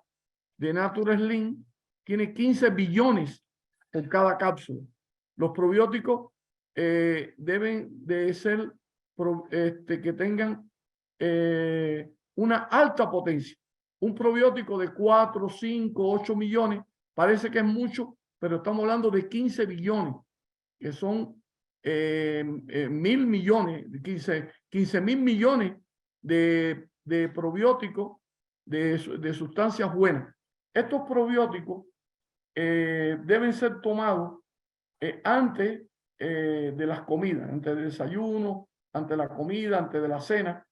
[SPEAKER 2] de Nature Slim tiene 15 billones por cada cápsula. Los probióticos deben de ser que tengan una alta potencia. Un probiótico de 4, 5, 8 millones parece que es mucho, pero estamos hablando de 15 billones, que son 1.000 millones, 15.000 millones de probióticos de sustancias buenas. Estos probióticos deben ser tomados antes de las comidas, antes del desayuno, antes de la comida, antes de la cena.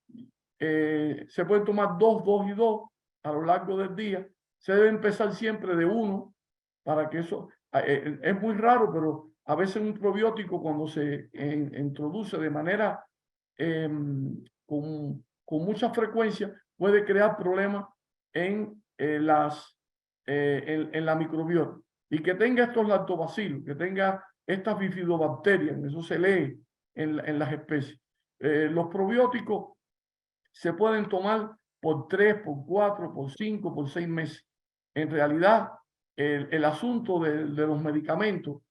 [SPEAKER 2] Se pueden tomar 2, 2 y 2 a lo largo del día. Se debe empezar siempre de 1 para que eso... es muy raro, pero a veces un probiótico cuando se introduce de manera con mucha frecuencia puede crear problemas en la microbiota. Y que tenga estos lactobacilos, que tenga estas bifidobacterias, eso se lee en las especies. Los probióticos se pueden tomar por 3, por 4, por 5, por 6 meses. En realidad, el asunto de los medicamentos,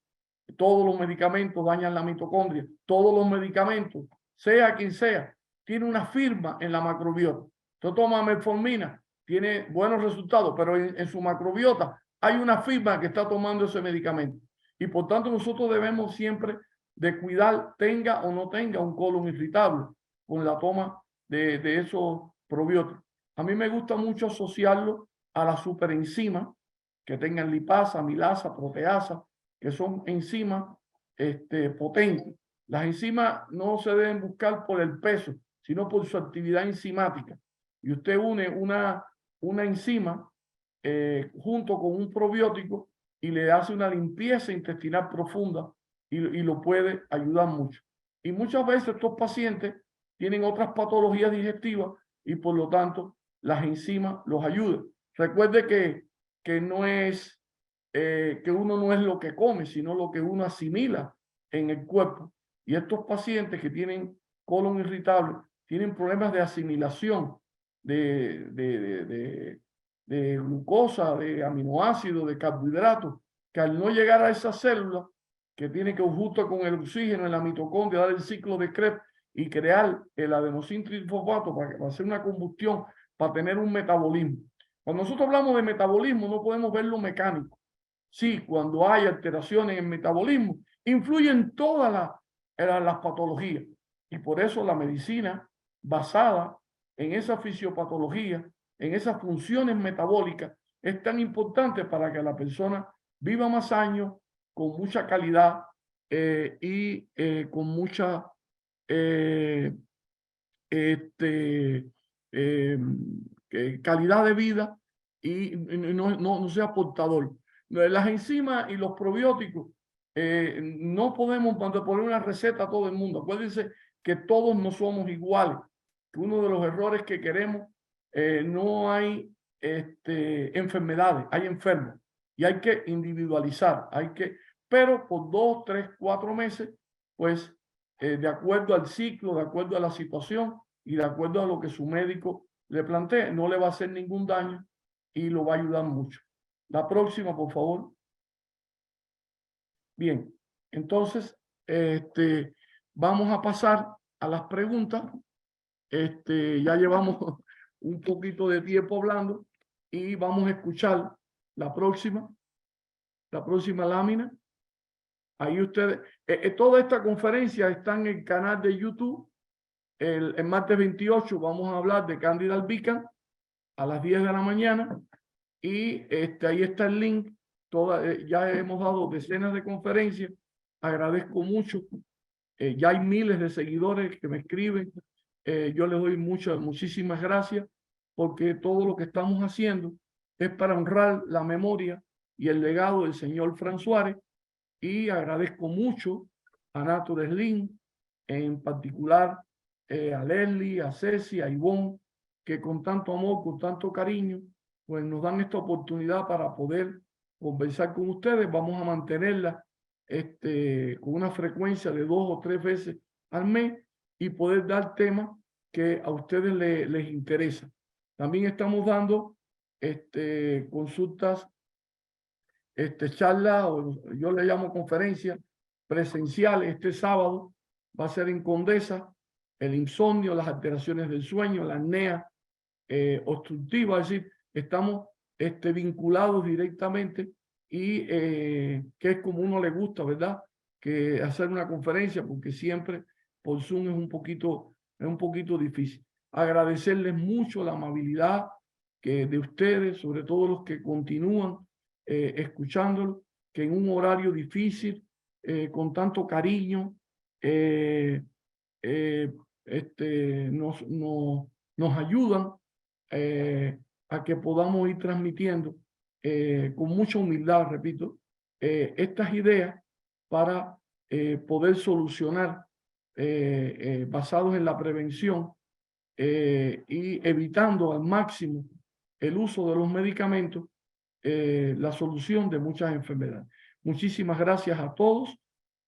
[SPEAKER 2] todos los medicamentos dañan la mitocondria, todos los medicamentos, sea quien sea, tiene una firma en la macrobiota. Tú tomas metformina, tiene buenos resultados, pero en su macrobiota hay una firma que está tomando ese medicamento. Y por tanto nosotros debemos siempre de cuidar, tenga o no tenga un colon irritable con la toma de esos probióticos. A mí me gusta mucho asociarlo a las superenzimas que tengan lipasa, amilasa, proteasa, que son enzimas potentes. Las enzimas no se deben buscar por el peso, sino por su actividad enzimática. Y usted une una enzima junto con un probiótico y le hace una limpieza intestinal profunda y lo puede ayudar mucho. Y muchas veces estos pacientes tienen otras patologías digestivas y por lo tanto las enzimas los ayudan. Recuerde que no es, que uno no es lo que come, sino lo que uno asimila en el cuerpo. Y estos pacientes que tienen colon irritable tienen problemas de asimilación de glucosa, de aminoácidos, de carbohidratos, que al no llegar a esas células, que tienen que justo con el oxígeno en la mitocondria dar el ciclo de Krebs y crear el adenosín trifosfato para hacer una combustión, para tener un metabolismo. Cuando nosotros hablamos de metabolismo, no podemos verlo mecánico. Sí, cuando hay alteraciones en el metabolismo, influyen todas las patologías. Y por eso la medicina basada en esa fisiopatología, en esas funciones metabólicas, es tan importante para que la persona viva más años con mucha calidad y con mucha calidad de vida y no sea portador. Las enzimas y los probióticos, no podemos poner una receta a todo el mundo. Acuérdense que todos no somos iguales. Que uno de los errores que queremos, no hay enfermedades, hay enfermos. Y hay que individualizar, pero por 2, 3, 4 meses, pues de acuerdo al ciclo, de acuerdo a la situación y de acuerdo a lo que su médico le plantee, no le va a hacer ningún daño y lo va a ayudar mucho. La próxima, por favor. Bien, entonces, vamos a pasar a las preguntas. Ya llevamos un poquito de tiempo hablando y vamos a escuchar la próxima lámina. Ahí ustedes, toda esta conferencia está en el canal de YouTube. El martes 28 vamos a hablar de Candida albicans a las 10 de la mañana y ahí está el link. Ya hemos dado decenas de conferencias. Agradezco mucho. Ya hay miles de seguidores que me escriben. Yo les doy muchísimas gracias porque todo lo que estamos haciendo es para honrar la memoria y el legado del señor Fran Suárez. Y agradezco mucho a Nature Slim, en particular a Leslie, a Ceci, a Ivonne, que con tanto amor, con tanto cariño, pues nos dan esta oportunidad para poder conversar con ustedes. Vamos a mantenerla con una frecuencia de 2 o 3 veces al mes y poder dar temas que a ustedes les interesa. También estamos dando consultas, charla, o yo le llamo conferencia presencial. Este sábado va a ser en Condesa, el insomnio, las alteraciones del sueño, la apnea obstructiva. Es decir, estamos vinculados directamente y que es como uno le gusta, ¿verdad? Que hacer una conferencia, porque siempre por Zoom es un poquito difícil. Agradecerles mucho la amabilidad de ustedes, sobre todo los que continúan escuchándolo, que en un horario difícil, con tanto cariño, nos ayudan a que podamos ir transmitiendo con mucha humildad, repito, estas ideas para poder solucionar basados en la prevención y evitando al máximo el uso de los medicamentos, la solución de muchas enfermedades. Muchísimas gracias a todos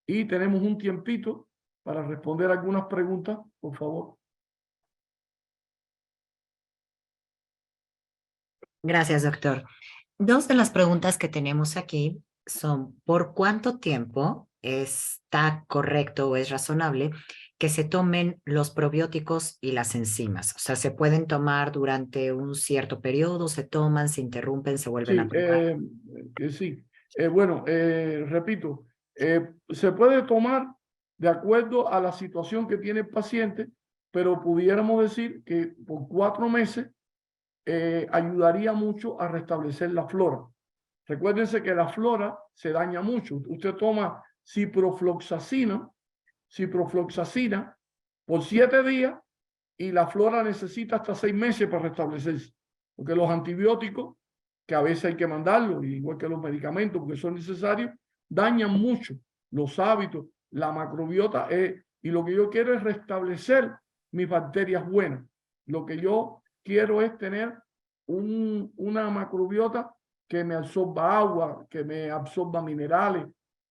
[SPEAKER 2] y tenemos un tiempito para responder algunas preguntas, por favor.
[SPEAKER 1] Gracias, doctor. Dos de las preguntas que tenemos aquí son: ¿por cuánto tiempo está correcto o es razonable que se tomen los probióticos y las enzimas? O sea, ¿se pueden tomar durante un cierto periodo? ¿Se toman, se interrumpen, se vuelven a probar?
[SPEAKER 2] Sí. Bueno, repito, se puede tomar de acuerdo a la situación que tiene el paciente, pero pudiéramos decir que por 4 meses ayudaría mucho a restablecer la flora. Recuérdense que la flora se daña mucho. Usted toma ciprofloxacina por 7 días y la flora necesita hasta 6 meses para restablecerse. Porque los antibióticos, que a veces hay que mandarlos, igual que los medicamentos, porque son necesarios, dañan mucho los hábitos, la macrobiota, y lo que yo quiero es restablecer mis bacterias buenas. Lo que yo quiero es tener una macrobiota que me absorba agua, que me absorba minerales,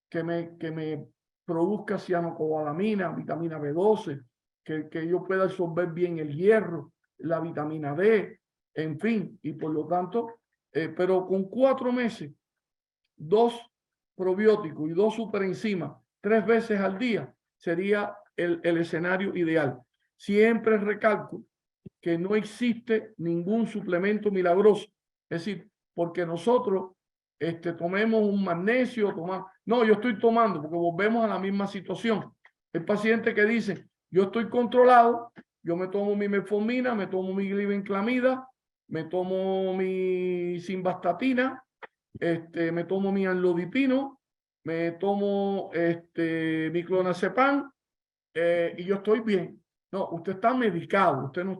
[SPEAKER 2] que me produzca cianocobalamina, vitamina B12, que yo pueda absorber bien el hierro, la vitamina D, en fin, y por lo tanto, pero con 4 meses, 2 probióticos y 2 superenzimas 3 veces al día sería el escenario ideal. Siempre recalco que no existe ningún suplemento milagroso. Es decir, porque nosotros tomemos un magnesio, no, yo estoy tomando, porque volvemos a la misma situación. El paciente que dice, yo estoy controlado, yo me tomo mi metformina, me tomo mi glibenclamida, me tomo mi simvastatina, me tomo mi amlodipino, me tomo mi clonazepam, y yo estoy bien. No, usted está medicado, usted no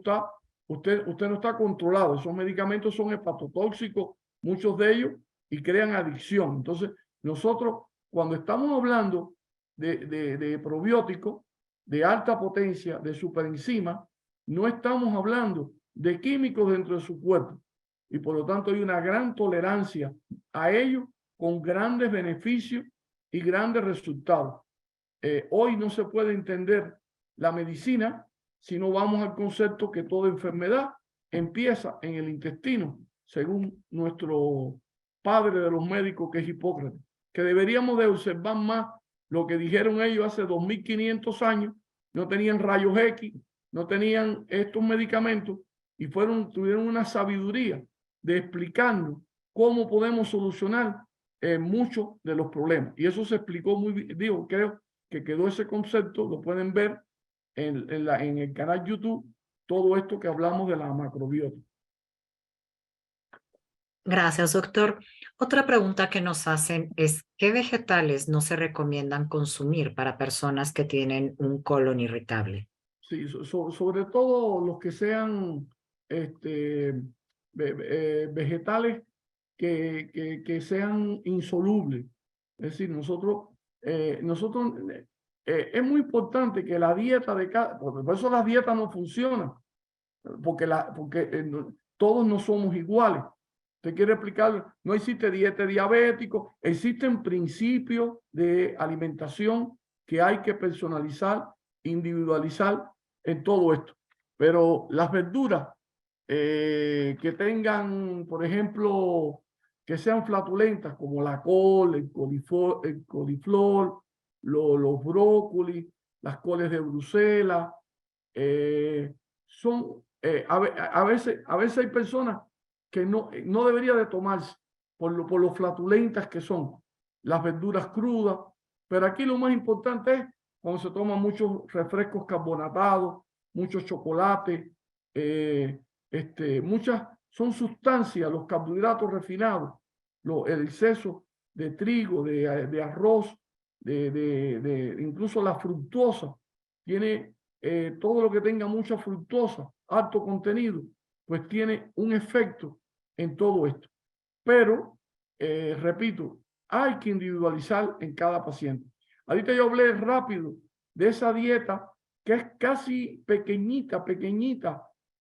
[SPEAKER 2] está controlado. Esos medicamentos son hepatotóxicos, muchos de ellos, y crean adicción. Entonces, nosotros, cuando estamos hablando de probióticos de alta potencia, de superenzima, no estamos hablando de químicos dentro de su cuerpo. Y por lo tanto hay una gran tolerancia a ellos con grandes beneficios y grandes resultados. Hoy no se puede entender la medicina si no vamos al concepto que toda enfermedad empieza en el intestino, según nuestro padre de los médicos, que es Hipócrates, que deberíamos de observar más lo que dijeron ellos hace 2500 años. No tenían rayos X, no tenían estos medicamentos, y tuvieron una sabiduría de explicarnos cómo podemos solucionar muchos de los problemas. Y eso se explicó muy bien, digo, creo que quedó ese concepto, lo pueden ver en el canal YouTube, todo esto que hablamos de la macrobiota.
[SPEAKER 1] Gracias, doctor. Otra pregunta que nos hacen es, ¿qué vegetales no se recomiendan consumir para personas que tienen un colon irritable?
[SPEAKER 2] Sí, sobre todo los que sean vegetales que sean insolubles. Es decir, nosotros es muy importante que la dieta de cada, por eso las dietas no funcionan, porque todos no somos iguales. Te quiero explicar, no existe dieta diabético, existen principios de alimentación que hay que personalizar, individualizar en todo esto. Pero las verduras que tengan, por ejemplo, que sean flatulentas, como la col, el coliflor, los brócolis, las coles de Bruselas, a veces hay personas que no debería de tomarse por lo flatulentas que son las verduras crudas. Pero aquí lo más importante es cuando se toman muchos refrescos carbonatados, muchos chocolates, muchas son sustancias, los carbohidratos refinados, el exceso de trigo, de arroz, incluso la fructosa, tiene todo lo que tenga mucha fructosa, alto contenido, pues tiene un efecto en todo esto. Pero, repito, hay que individualizar en cada paciente. Ahorita yo hablé rápido de esa dieta que es casi pequeñita,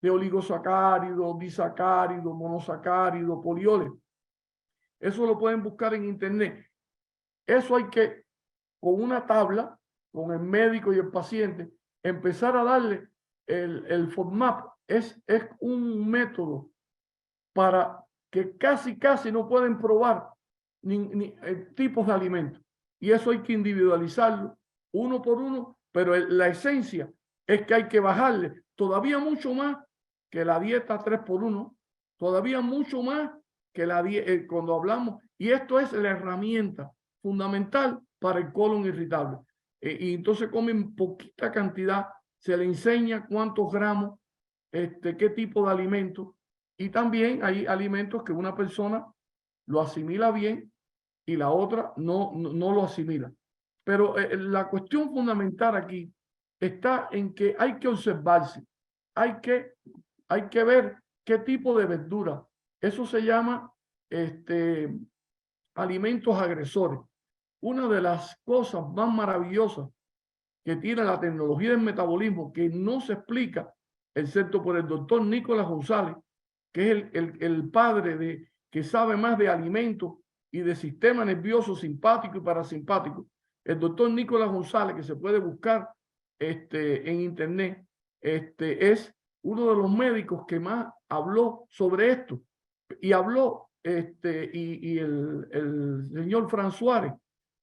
[SPEAKER 2] de oligosacáridos, disacáridos, monosacáridos, polioles. Eso lo pueden buscar en internet. Eso hay que, con una tabla, con el médico y el paciente, empezar a darle el FODMAP. Es un método para que casi no pueden probar ni tipos de alimentos. Y eso hay que individualizarlo uno por uno, pero la esencia es que hay que bajarle todavía mucho más que la dieta 3x1, todavía mucho más que la dieta, cuando hablamos, y esto es la herramienta fundamental para el colon irritable. Y entonces comen poquita cantidad, se le enseña cuántos gramos, qué tipo de alimento, y también hay alimentos que una persona lo asimila bien y la otra no lo asimila. Pero la cuestión fundamental aquí está en que hay que observarse, hay que ver qué tipo de verdura. Eso se llama alimentos agresores. Una de las cosas más maravillosas que tiene la tecnología del metabolismo, que no se explica excepto por el doctor Nicolás González, que es el padre que sabe más de alimentos y de sistema nervioso simpático y parasimpático. El doctor Nicolás González, que se puede buscar en internet, es uno de los médicos que más habló sobre esto. Y habló, y el señor Fran Suárez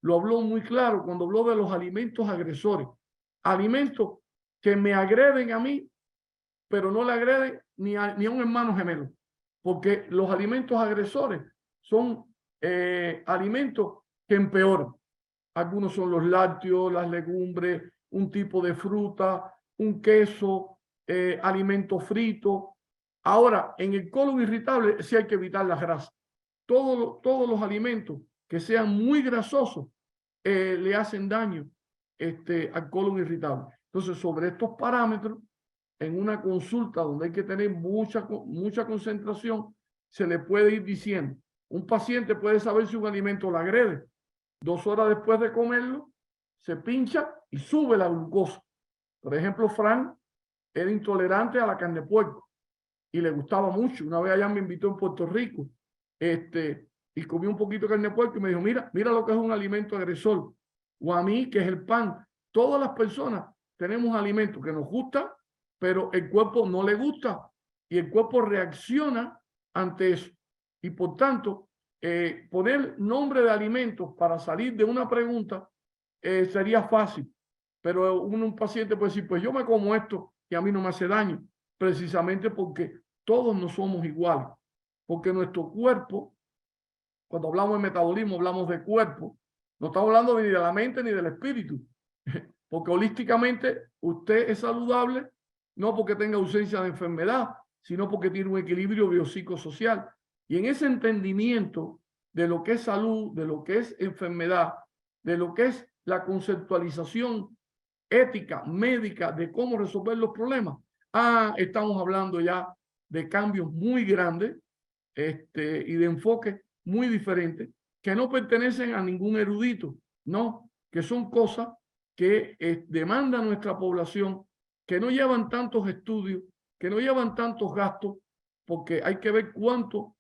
[SPEAKER 2] lo habló muy claro cuando habló de los alimentos agresores. Alimentos que me agreden a mí, pero no le agreden ni a un hermano gemelo. Porque los alimentos agresores son alimentos que empeoran. Algunos son los lácteos, las legumbres, un tipo de fruta, un queso, alimentos fritos. Ahora, en el colon irritable sí hay que evitar las grasas. Todos los alimentos que sean muy grasosos le hacen daño al colon irritable. Entonces, sobre estos parámetros, en una consulta donde hay que tener mucha concentración, se le puede ir diciendo. Un paciente puede saber si un alimento le agrede. 2 horas después de comerlo, se pincha y sube la glucosa. Por ejemplo, Fran era intolerante a la carne de puerco y le gustaba mucho. Una vez allá me invitó en Puerto Rico y comí un poquito de carne de puerco y me dijo, mira lo que es un alimento agresor. O a mí, que es el pan. Todas las personas tenemos alimentos que nos gustan, pero el cuerpo no le gusta y el cuerpo reacciona ante eso. Y por tanto, poner nombre de alimentos para salir de una pregunta sería fácil, pero un paciente puede decir, pues yo me como esto y a mí no me hace daño, precisamente porque todos no somos iguales, porque nuestro cuerpo, cuando hablamos de metabolismo, hablamos de cuerpo, no estamos hablando ni de la mente ni del espíritu, porque holísticamente usted es saludable no porque tenga ausencia de enfermedad, sino porque tiene un equilibrio biopsicosocial. Y en ese entendimiento de lo que es salud, de lo que es enfermedad, de lo que es la conceptualización ética, médica, de cómo resolver los problemas, estamos hablando ya de cambios muy grandes y de enfoques muy diferentes que no pertenecen a ningún erudito, no, que son cosas que demanda nuestra población, que no llevan tantos estudios, que no llevan tantos gastos, porque hay que ver cuántos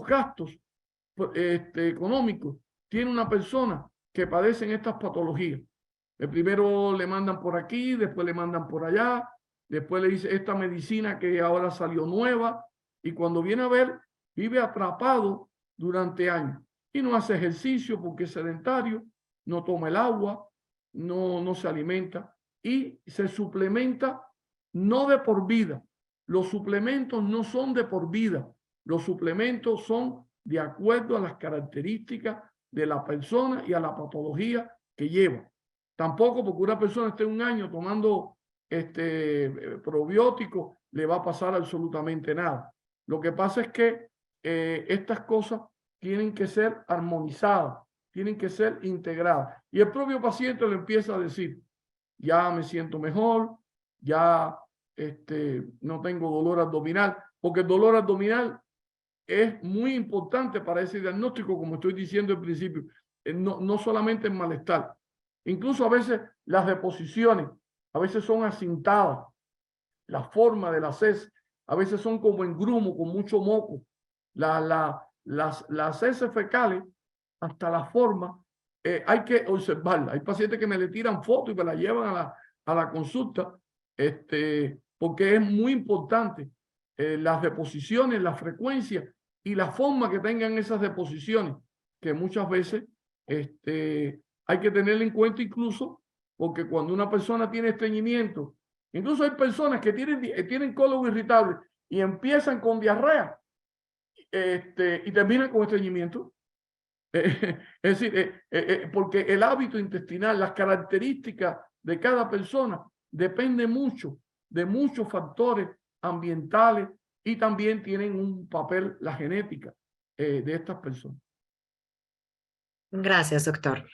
[SPEAKER 2] gastos económicos tiene una persona que padece estas patologías. Primero le mandan por aquí, después le mandan por allá, después le dice esta medicina que ahora salió nueva, y cuando viene a ver, vive atrapado durante años y no hace ejercicio porque es sedentario, no toma el agua, no se alimenta y se suplementa no de por vida. Los suplementos no son de por vida. Los suplementos son de acuerdo a las características de la persona y a la patología que lleva. Tampoco porque una persona esté un año tomando probióticos le va a pasar absolutamente nada. Lo que pasa es que estas cosas tienen que ser armonizadas, tienen que ser integradas. Y el propio paciente le empieza a decir, ya me siento mejor, ya no tengo dolor abdominal, porque el dolor abdominal es muy importante para ese diagnóstico, como estoy diciendo al principio, no solamente el malestar. Incluso a veces las deposiciones, a veces son acintadas, la forma de las heces, a veces son como en grumo, con mucho moco. Las heces fecales, hasta la forma, hay que observarla. Hay pacientes que me le tiran fotos y me la llevan a la consulta, porque es muy importante las deposiciones, la frecuencia y la forma que tengan esas deposiciones, que muchas veces hay que tenerla en cuenta incluso, porque cuando una persona tiene estreñimiento, incluso hay personas que tienen colon irritable y empiezan con diarrea y terminan con estreñimiento. Es decir, porque el hábito intestinal, las características de cada persona depende mucho de muchos factores ambientales y también tienen un papel la genética de estas personas.
[SPEAKER 1] Gracias, doctor.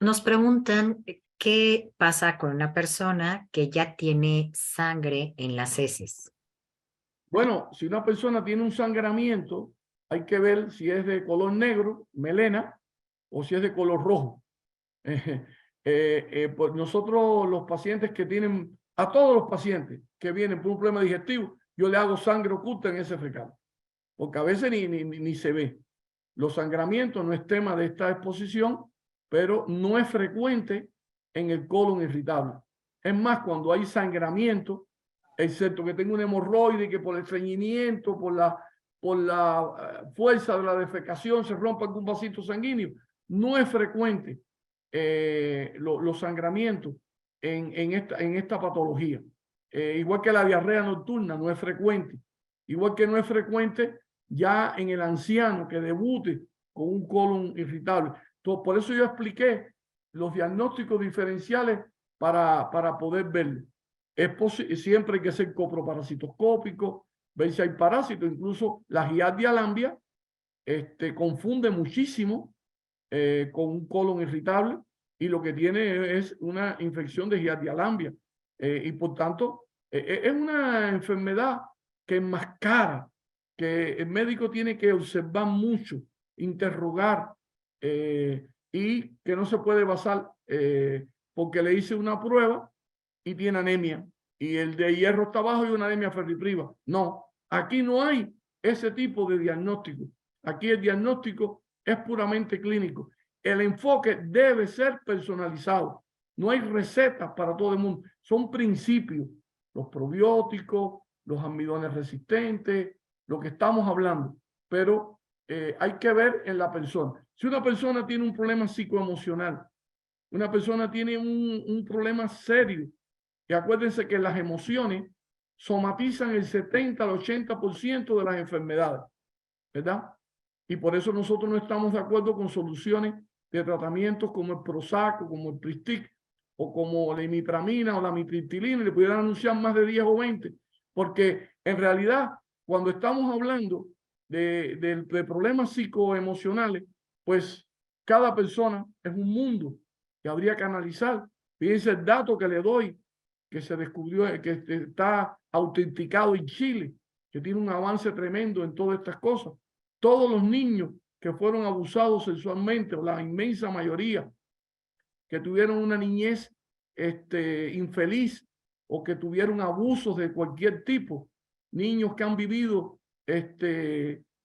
[SPEAKER 1] Nos preguntan qué pasa con una persona que ya tiene sangre en las heces.
[SPEAKER 2] Bueno, si una persona tiene un sangramiento, hay que ver si es de color negro, melena, o si es de color rojo. Pues nosotros, los pacientes que tienen A todos los pacientes que vienen por un problema digestivo, yo le hago sangre oculta en ese fecal, porque a veces ni se ve. Los sangramientos no es tema de esta exposición, pero no es frecuente en el colon irritable. Es más, cuando hay sangramiento, excepto que tenga un hemorroide que por el estreñimiento, por la fuerza de la defecación se rompa algún vasito sanguíneo, no es frecuente los sangramientos en esta patología. Igual que la diarrea nocturna no es frecuente. Igual que no es frecuente ya en el anciano que debute con un colon irritable. Entonces, por eso yo expliqué los diagnósticos diferenciales para poder verlo. Siempre hay que ser coproparasitoscópico, ver si hay parásitos. Incluso la Giardia lamblia confunde muchísimo con un colon irritable y lo que tiene es una infección de Giardia lamblia. Y por tanto, es una enfermedad que enmascara, que el médico tiene que observar mucho, interrogar, y que no se puede basar porque le hice una prueba y tiene anemia y el de hierro está bajo y una anemia ferripriva. No, aquí no hay ese tipo de diagnóstico. Aquí el diagnóstico es puramente clínico. El enfoque debe ser personalizado. No hay recetas para todo el mundo. Son principios. Los probióticos, los almidones resistentes, lo que estamos hablando. Pero hay que ver en la persona. Si una persona tiene un problema psicoemocional, una persona tiene un problema serio, y acuérdense que las emociones somatizan el 70 al 80% de las enfermedades, ¿verdad? Y por eso nosotros no estamos de acuerdo con soluciones de tratamientos como el Prozac, como el Pristic, o como la imipramina o la mitriptilina, le pudieran anunciar más de 10 o 20, porque en realidad, cuando estamos hablando de problemas psicoemocionales, pues cada persona es un mundo que habría que analizar. Fíjense el dato que le doy, que se descubrió, que está autenticado en Chile, que tiene un avance tremendo en todas estas cosas. Todos los niños que fueron abusados sexualmente, o la inmensa mayoría, que tuvieron una niñez infeliz o que tuvieron abusos de cualquier tipo, niños que han vivido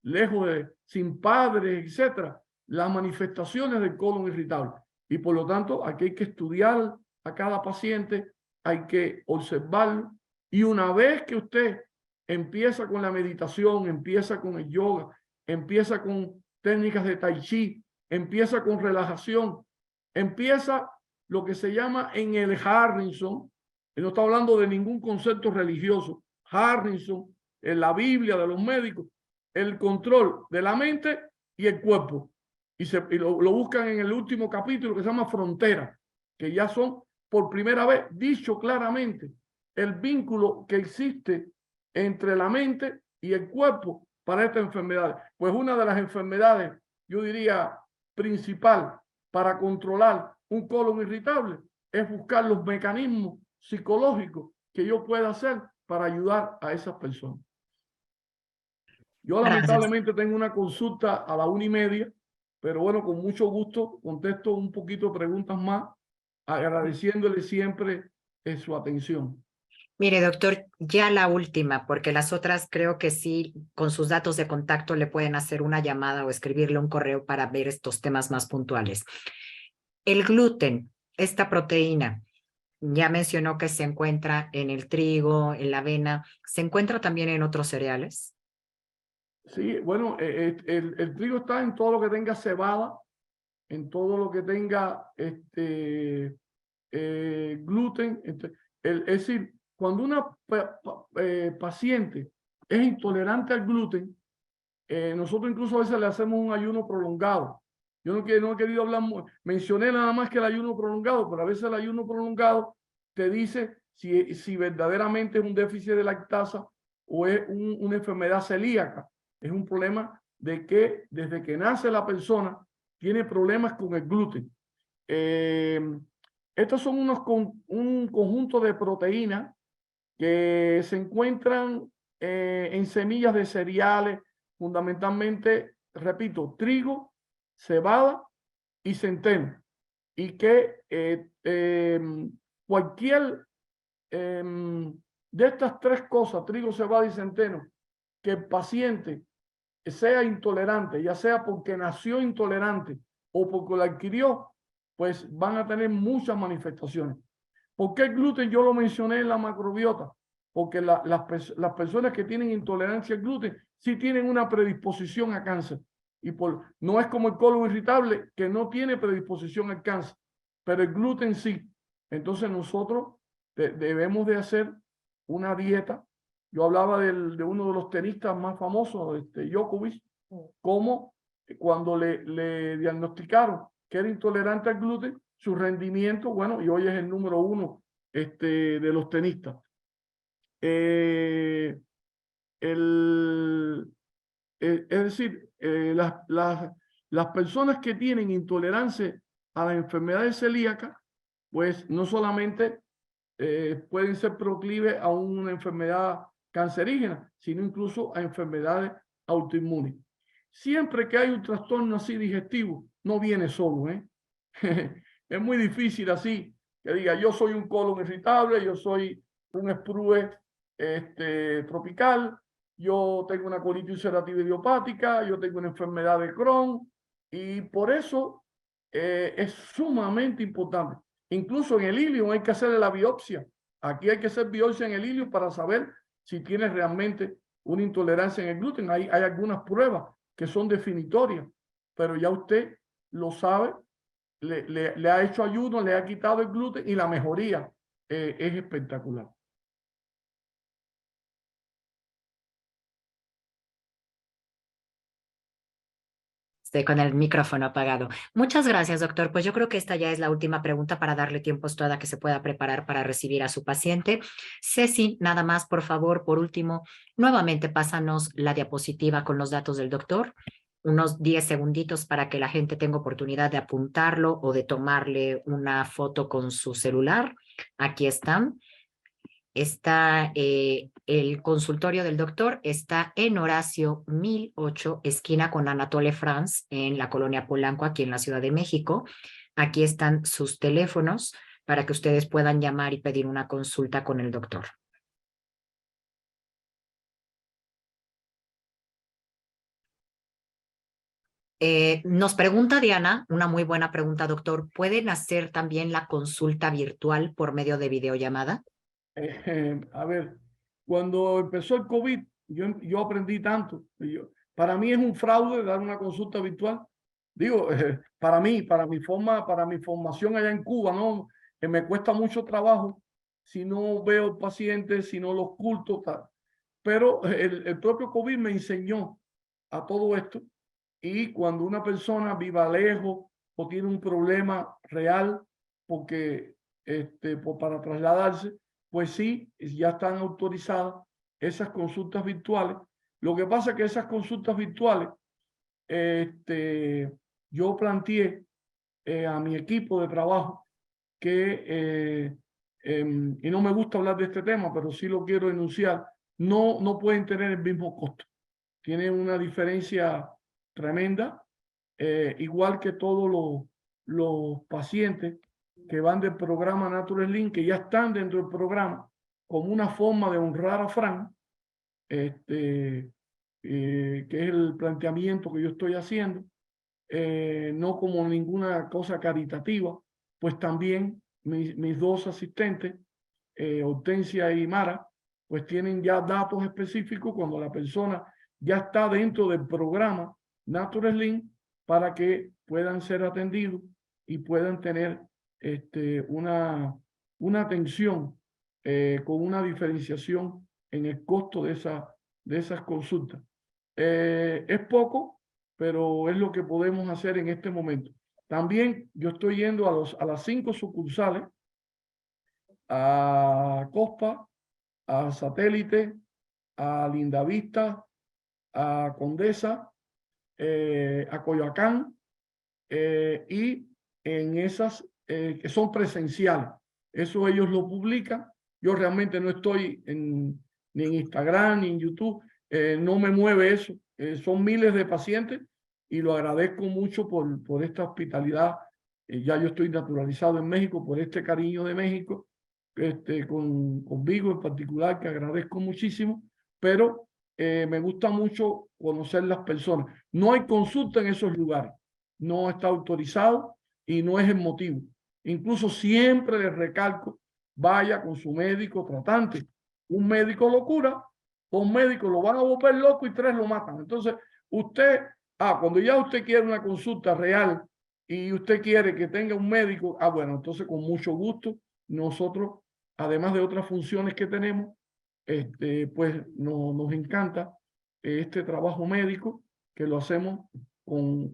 [SPEAKER 2] lejos sin padres, etcétera, las manifestaciones del colon irritable. Y por lo tanto, aquí hay que estudiar a cada paciente, hay que observarlo, y una vez que usted empieza con la meditación, empieza con el yoga, empieza con técnicas de tai chi, empieza con relajación, empieza lo que se llama en el Harrison, y no está hablando de ningún concepto religioso, Harrison, en la Biblia de los médicos, el control de la mente y el cuerpo. Y lo buscan en el último capítulo que se llama Frontera, que ya son por primera vez dicho claramente el vínculo que existe entre la mente y el cuerpo para esta enfermedad. Pues una de las enfermedades, yo diría, principal para controlar un colon irritable es buscar los mecanismos psicológicos que yo pueda hacer para ayudar a esas personas. Yo lamentablemente tengo una consulta a la 1:30, pero bueno, con mucho gusto contesto un poquito de preguntas más, agradeciéndole siempre su atención.
[SPEAKER 1] Mire, doctor, ya la última, porque las otras creo que sí, con sus datos de contacto le pueden hacer una llamada o escribirle un correo para ver estos temas más puntuales. El gluten, esta proteína, ya mencionó que se encuentra en el trigo, en la avena, ¿se encuentra también en otros cereales?
[SPEAKER 2] Sí, bueno, el trigo está en todo lo que tenga cebada, en todo lo que tenga gluten. Es decir, cuando una paciente es intolerante al gluten, nosotros incluso a veces le hacemos un ayuno prolongado. Yo no he querido hablar, mencioné nada más que el ayuno prolongado, pero a veces el ayuno prolongado te dice si verdaderamente es un déficit de lactasa o es una enfermedad celíaca. Es un problema de que desde que nace la persona tiene problemas con el gluten. Estos son un conjunto de proteínas que se encuentran en semillas de cereales, fundamentalmente, repito, trigo, cebada y centeno, y que cualquier de estas tres cosas, trigo, cebada y centeno, que el paciente sea intolerante, ya sea porque nació intolerante o porque lo adquirió, pues van a tener muchas manifestaciones. ¿Por qué el gluten? Yo lo mencioné en la macrobiota, porque las personas que tienen intolerancia al gluten sí tienen una predisposición a cáncer. Y no es como el colon irritable, que no tiene predisposición al cáncer, pero el gluten sí. Entonces nosotros debemos de hacer una dieta. Yo hablaba de uno de los tenistas más famosos, Djokovic, como cuando le diagnosticaron que era intolerante al gluten, su rendimiento, bueno, y hoy es el número 1 de los tenistas. Es decir, las personas que tienen intolerancia a las enfermedades celíacas, pues no solamente pueden ser proclives a una enfermedad cancerígena, sino incluso a enfermedades autoinmunes. Siempre que hay un trastorno así digestivo, no viene solo, ¿eh? Es muy difícil así, que diga, yo soy un colon irritable, yo soy un sprue tropical, yo tengo una colitis ulcerativa idiopática, yo tengo una enfermedad de Crohn, y por eso es sumamente importante. Incluso en el ilio hay que hacerle la biopsia. Aquí hay que hacer biopsia en el ilio para saber si tienes realmente una intolerancia en el gluten. Hay algunas pruebas que son definitorias, pero ya usted lo sabe, le ha hecho ayuno, le ha quitado el gluten y la mejoría es espectacular.
[SPEAKER 1] Estoy con el micrófono apagado. Muchas gracias, doctor. Pues yo creo que esta ya es la última pregunta para darle tiempo a que se pueda preparar para recibir a su paciente. Ceci, nada más, por favor, por último, nuevamente pásanos la diapositiva con los datos del doctor. Unos 10 segunditos para que la gente tenga oportunidad de apuntarlo o de tomarle una foto con su celular. Aquí están. Está el consultorio del doctor, está en Horacio 1008, esquina con Anatole France, en la colonia Polanco, aquí en la Ciudad de México. Aquí están sus teléfonos para que ustedes puedan llamar y pedir una consulta con el doctor. Nos pregunta Diana, una muy buena pregunta, doctor. ¿Pueden hacer también la consulta virtual por medio de videollamada?
[SPEAKER 2] A ver, cuando empezó el COVID, yo aprendí tanto. Para mí es un fraude dar una consulta virtual. Digo, para mi formación allá en Cuba, ¿no? Me cuesta mucho trabajo si no veo al paciente, si no lo oculto, tal. Pero el propio COVID me enseñó a todo esto. Y cuando una persona viva lejos o tiene un problema real, porque para trasladarse, pues sí, ya están autorizadas esas consultas virtuales. Lo que pasa es que esas consultas virtuales, yo planteé a mi equipo de trabajo que, y no me gusta hablar de este tema, pero sí lo quiero enunciar, no pueden tener el mismo costo. Tienen una diferencia tremenda, igual que todos los pacientes que van del programa Natural Link, que ya están dentro del programa, como una forma de honrar a Fran, que es el planteamiento que yo estoy haciendo, no como ninguna cosa caritativa, pues también mis dos asistentes, Hortensia y Mara, pues tienen ya datos específicos cuando la persona ya está dentro del programa Natural Link para que puedan ser atendidos y puedan tener una atención con una diferenciación en el costo de esas consultas. Es poco, pero es lo que podemos hacer en este momento. También yo estoy yendo a las 5 sucursales, a Cospa, a Satélite, a Lindavista, a Condesa, a Coyoacán, y en esas que son presenciales. Eso ellos lo publican. Yo realmente no estoy ni en Instagram, ni en YouTube. No me mueve eso. Son miles de pacientes y lo agradezco mucho por esta hospitalidad. Ya yo estoy naturalizado en México, por este cariño de México. conmigo en particular, que agradezco muchísimo, pero me gusta mucho conocer las personas. No hay consulta en esos lugares, no está autorizado y no es el motivo. Incluso siempre les recalco, vaya con su médico tratante. Un médico lo cura, un médico lo van a volver loco y 3 lo matan. Entonces, usted, cuando ya usted quiere una consulta real y usted quiere que tenga un médico, bueno, entonces con mucho gusto, nosotros, además de otras funciones que tenemos, pues nos encanta este trabajo médico, que lo hacemos con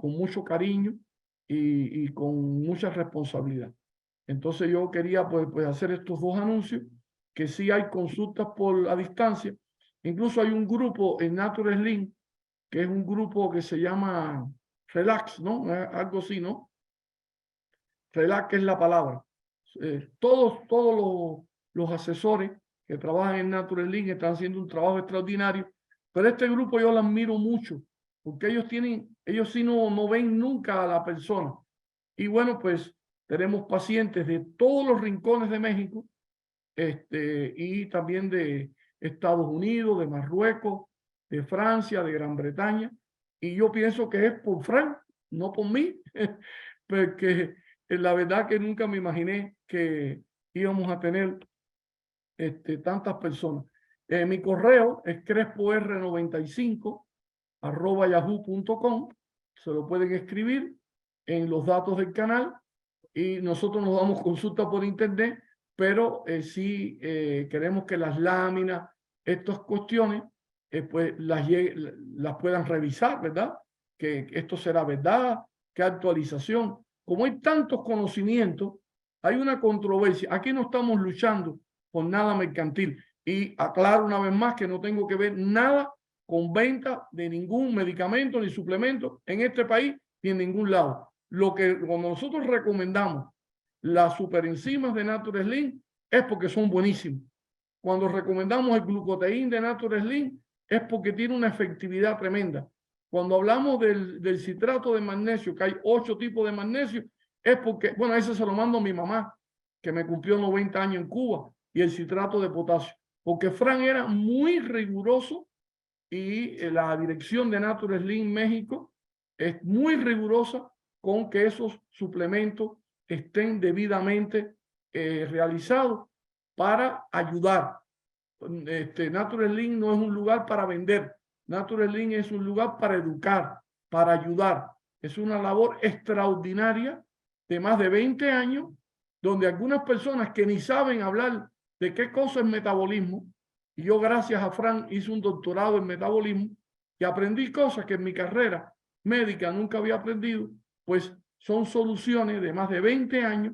[SPEAKER 2] mucho cariño y con mucha responsabilidad. Entonces yo quería pues hacer estos 2 anuncios, que sí hay consultas a distancia. Incluso hay un grupo en Nature Slim, que es un grupo que se llama Relax, ¿no? Algo así, ¿no? Relax es la palabra. Todos los asesores que trabajan en Nature Slim están haciendo un trabajo extraordinario, pero este grupo yo lo admiro mucho, porque ellos sí no ven nunca a la persona. Y bueno, pues tenemos pacientes de todos los rincones de México, y también de Estados Unidos, de Marruecos, de Francia, de Gran Bretaña. Y yo pienso que es por Frank, no por mí, porque la verdad que nunca me imaginé que íbamos a tener tantas personas. Mi correo es crespor95@yahoo.com. Se lo pueden escribir en los datos del canal y nosotros nos damos consulta por internet, pero sí queremos que las láminas, estas cuestiones, pues las puedan revisar, ¿verdad? Que esto será verdad, qué actualización. Como hay tantos conocimientos, hay una controversia. Aquí no estamos luchando por nada mercantil. Y aclaro una vez más que no tengo que ver nada con venta de ningún medicamento ni suplemento en este país ni en ningún lado. Cuando nosotros recomendamos las superenzimas de Nature Slim es porque son buenísimos. Cuando recomendamos el glucoteín de Nature Slim es porque tiene una efectividad tremenda. Cuando hablamos del citrato de magnesio, que hay 8 tipos de magnesio, es porque, bueno, ese se lo mando a mi mamá, que me cumplió 90 años en Cuba, y el citrato de potasio, porque Fran era muy riguroso y la dirección de Nature Slim México es muy rigurosa con que esos suplementos estén debidamente realizados para ayudar. Nature Slim no es un lugar para vender. Nature Slim es un lugar para educar, para ayudar. Es una labor extraordinaria de más de 20 años, donde algunas personas que ni saben hablar de qué cosa es metabolismo, y yo gracias a Fran hice un doctorado en metabolismo y aprendí cosas que en mi carrera médica nunca había aprendido, pues son soluciones de más de 20 años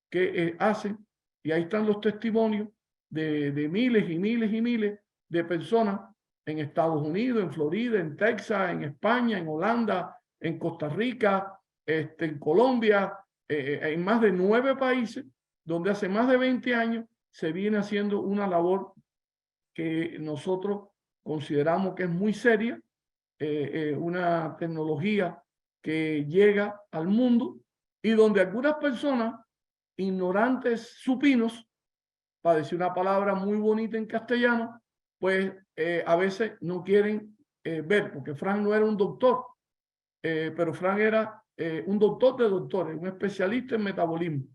[SPEAKER 2] que hacen, y ahí están los testimonios de miles y miles y miles de personas en Estados Unidos, en Florida, en Texas, en España, en Holanda, en Costa Rica, en Colombia, en más de 9 países, donde hace más de 20 años se viene haciendo una labor que nosotros consideramos que es muy seria, una tecnología que llega al mundo y donde algunas personas, ignorantes supinos, para decir una palabra muy bonita en castellano, pues a veces no quieren ver, porque Frank no era un doctor, pero Frank era un doctor de doctores, un especialista en metabolismo.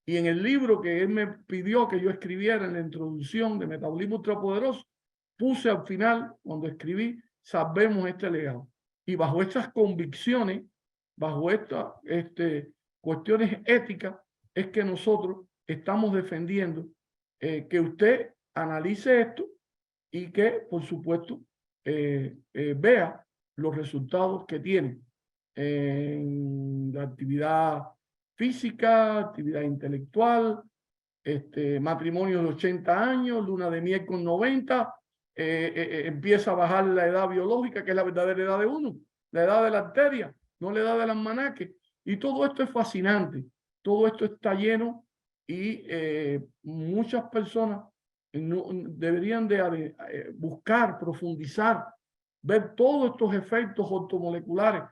[SPEAKER 2] Y en el libro que él me pidió que yo escribiera en la introducción de Metabolismo Ultrapoderoso, puse al final, cuando escribí, salvemos este legado. Y bajo estas convicciones, bajo estas cuestiones éticas, es que nosotros estamos defendiendo que usted analice esto y que, por supuesto, vea los resultados que tiene en la actividad física, actividad intelectual, matrimonio de 80 años, luna de miel con 90, empieza a bajar la edad biológica, que es la verdadera edad de uno, la edad de la arteria, no la edad del almanaque. Y todo esto es fascinante, todo esto está lleno y muchas personas deberían de buscar, profundizar, ver todos estos efectos ortomoleculares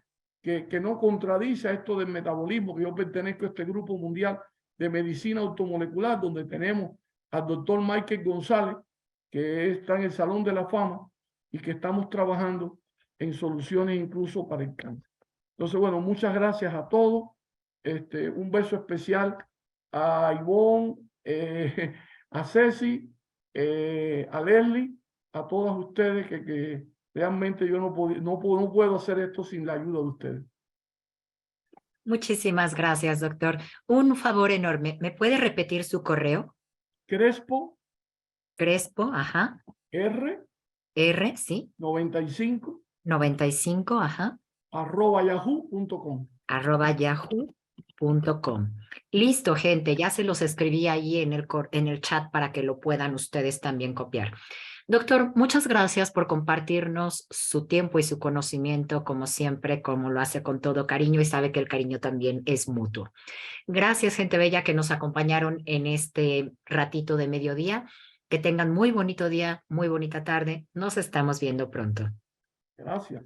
[SPEAKER 2] que no contradice a esto del metabolismo, que yo pertenezco a este grupo mundial de medicina automolecular, donde tenemos al doctor Michael González, que está en el Salón de la Fama y que estamos trabajando en soluciones incluso para el cáncer. Entonces, bueno, muchas gracias a todos. Un beso especial a Ivonne, a Ceci, a Leslie, a todas ustedes que realmente yo no puedo hacer esto sin la ayuda de ustedes.
[SPEAKER 1] Muchísimas gracias, doctor. Un favor enorme. ¿Me puede repetir su correo?
[SPEAKER 2] Crespo.
[SPEAKER 1] Crespo, ajá.
[SPEAKER 2] R,
[SPEAKER 1] sí.
[SPEAKER 2] 95.
[SPEAKER 1] 95, ajá.
[SPEAKER 2] @yahoo.com.
[SPEAKER 1] @yahoo.com. Listo, gente. Ya se los escribí ahí en el chat para que lo puedan ustedes también copiar. Doctor, muchas gracias por compartirnos su tiempo y su conocimiento, como siempre, como lo hace con todo cariño y sabe que el cariño también es mutuo. Gracias, gente bella, que nos acompañaron en este ratito de mediodía. Que tengan muy bonito día, muy bonita tarde. Nos estamos viendo pronto.
[SPEAKER 2] Gracias.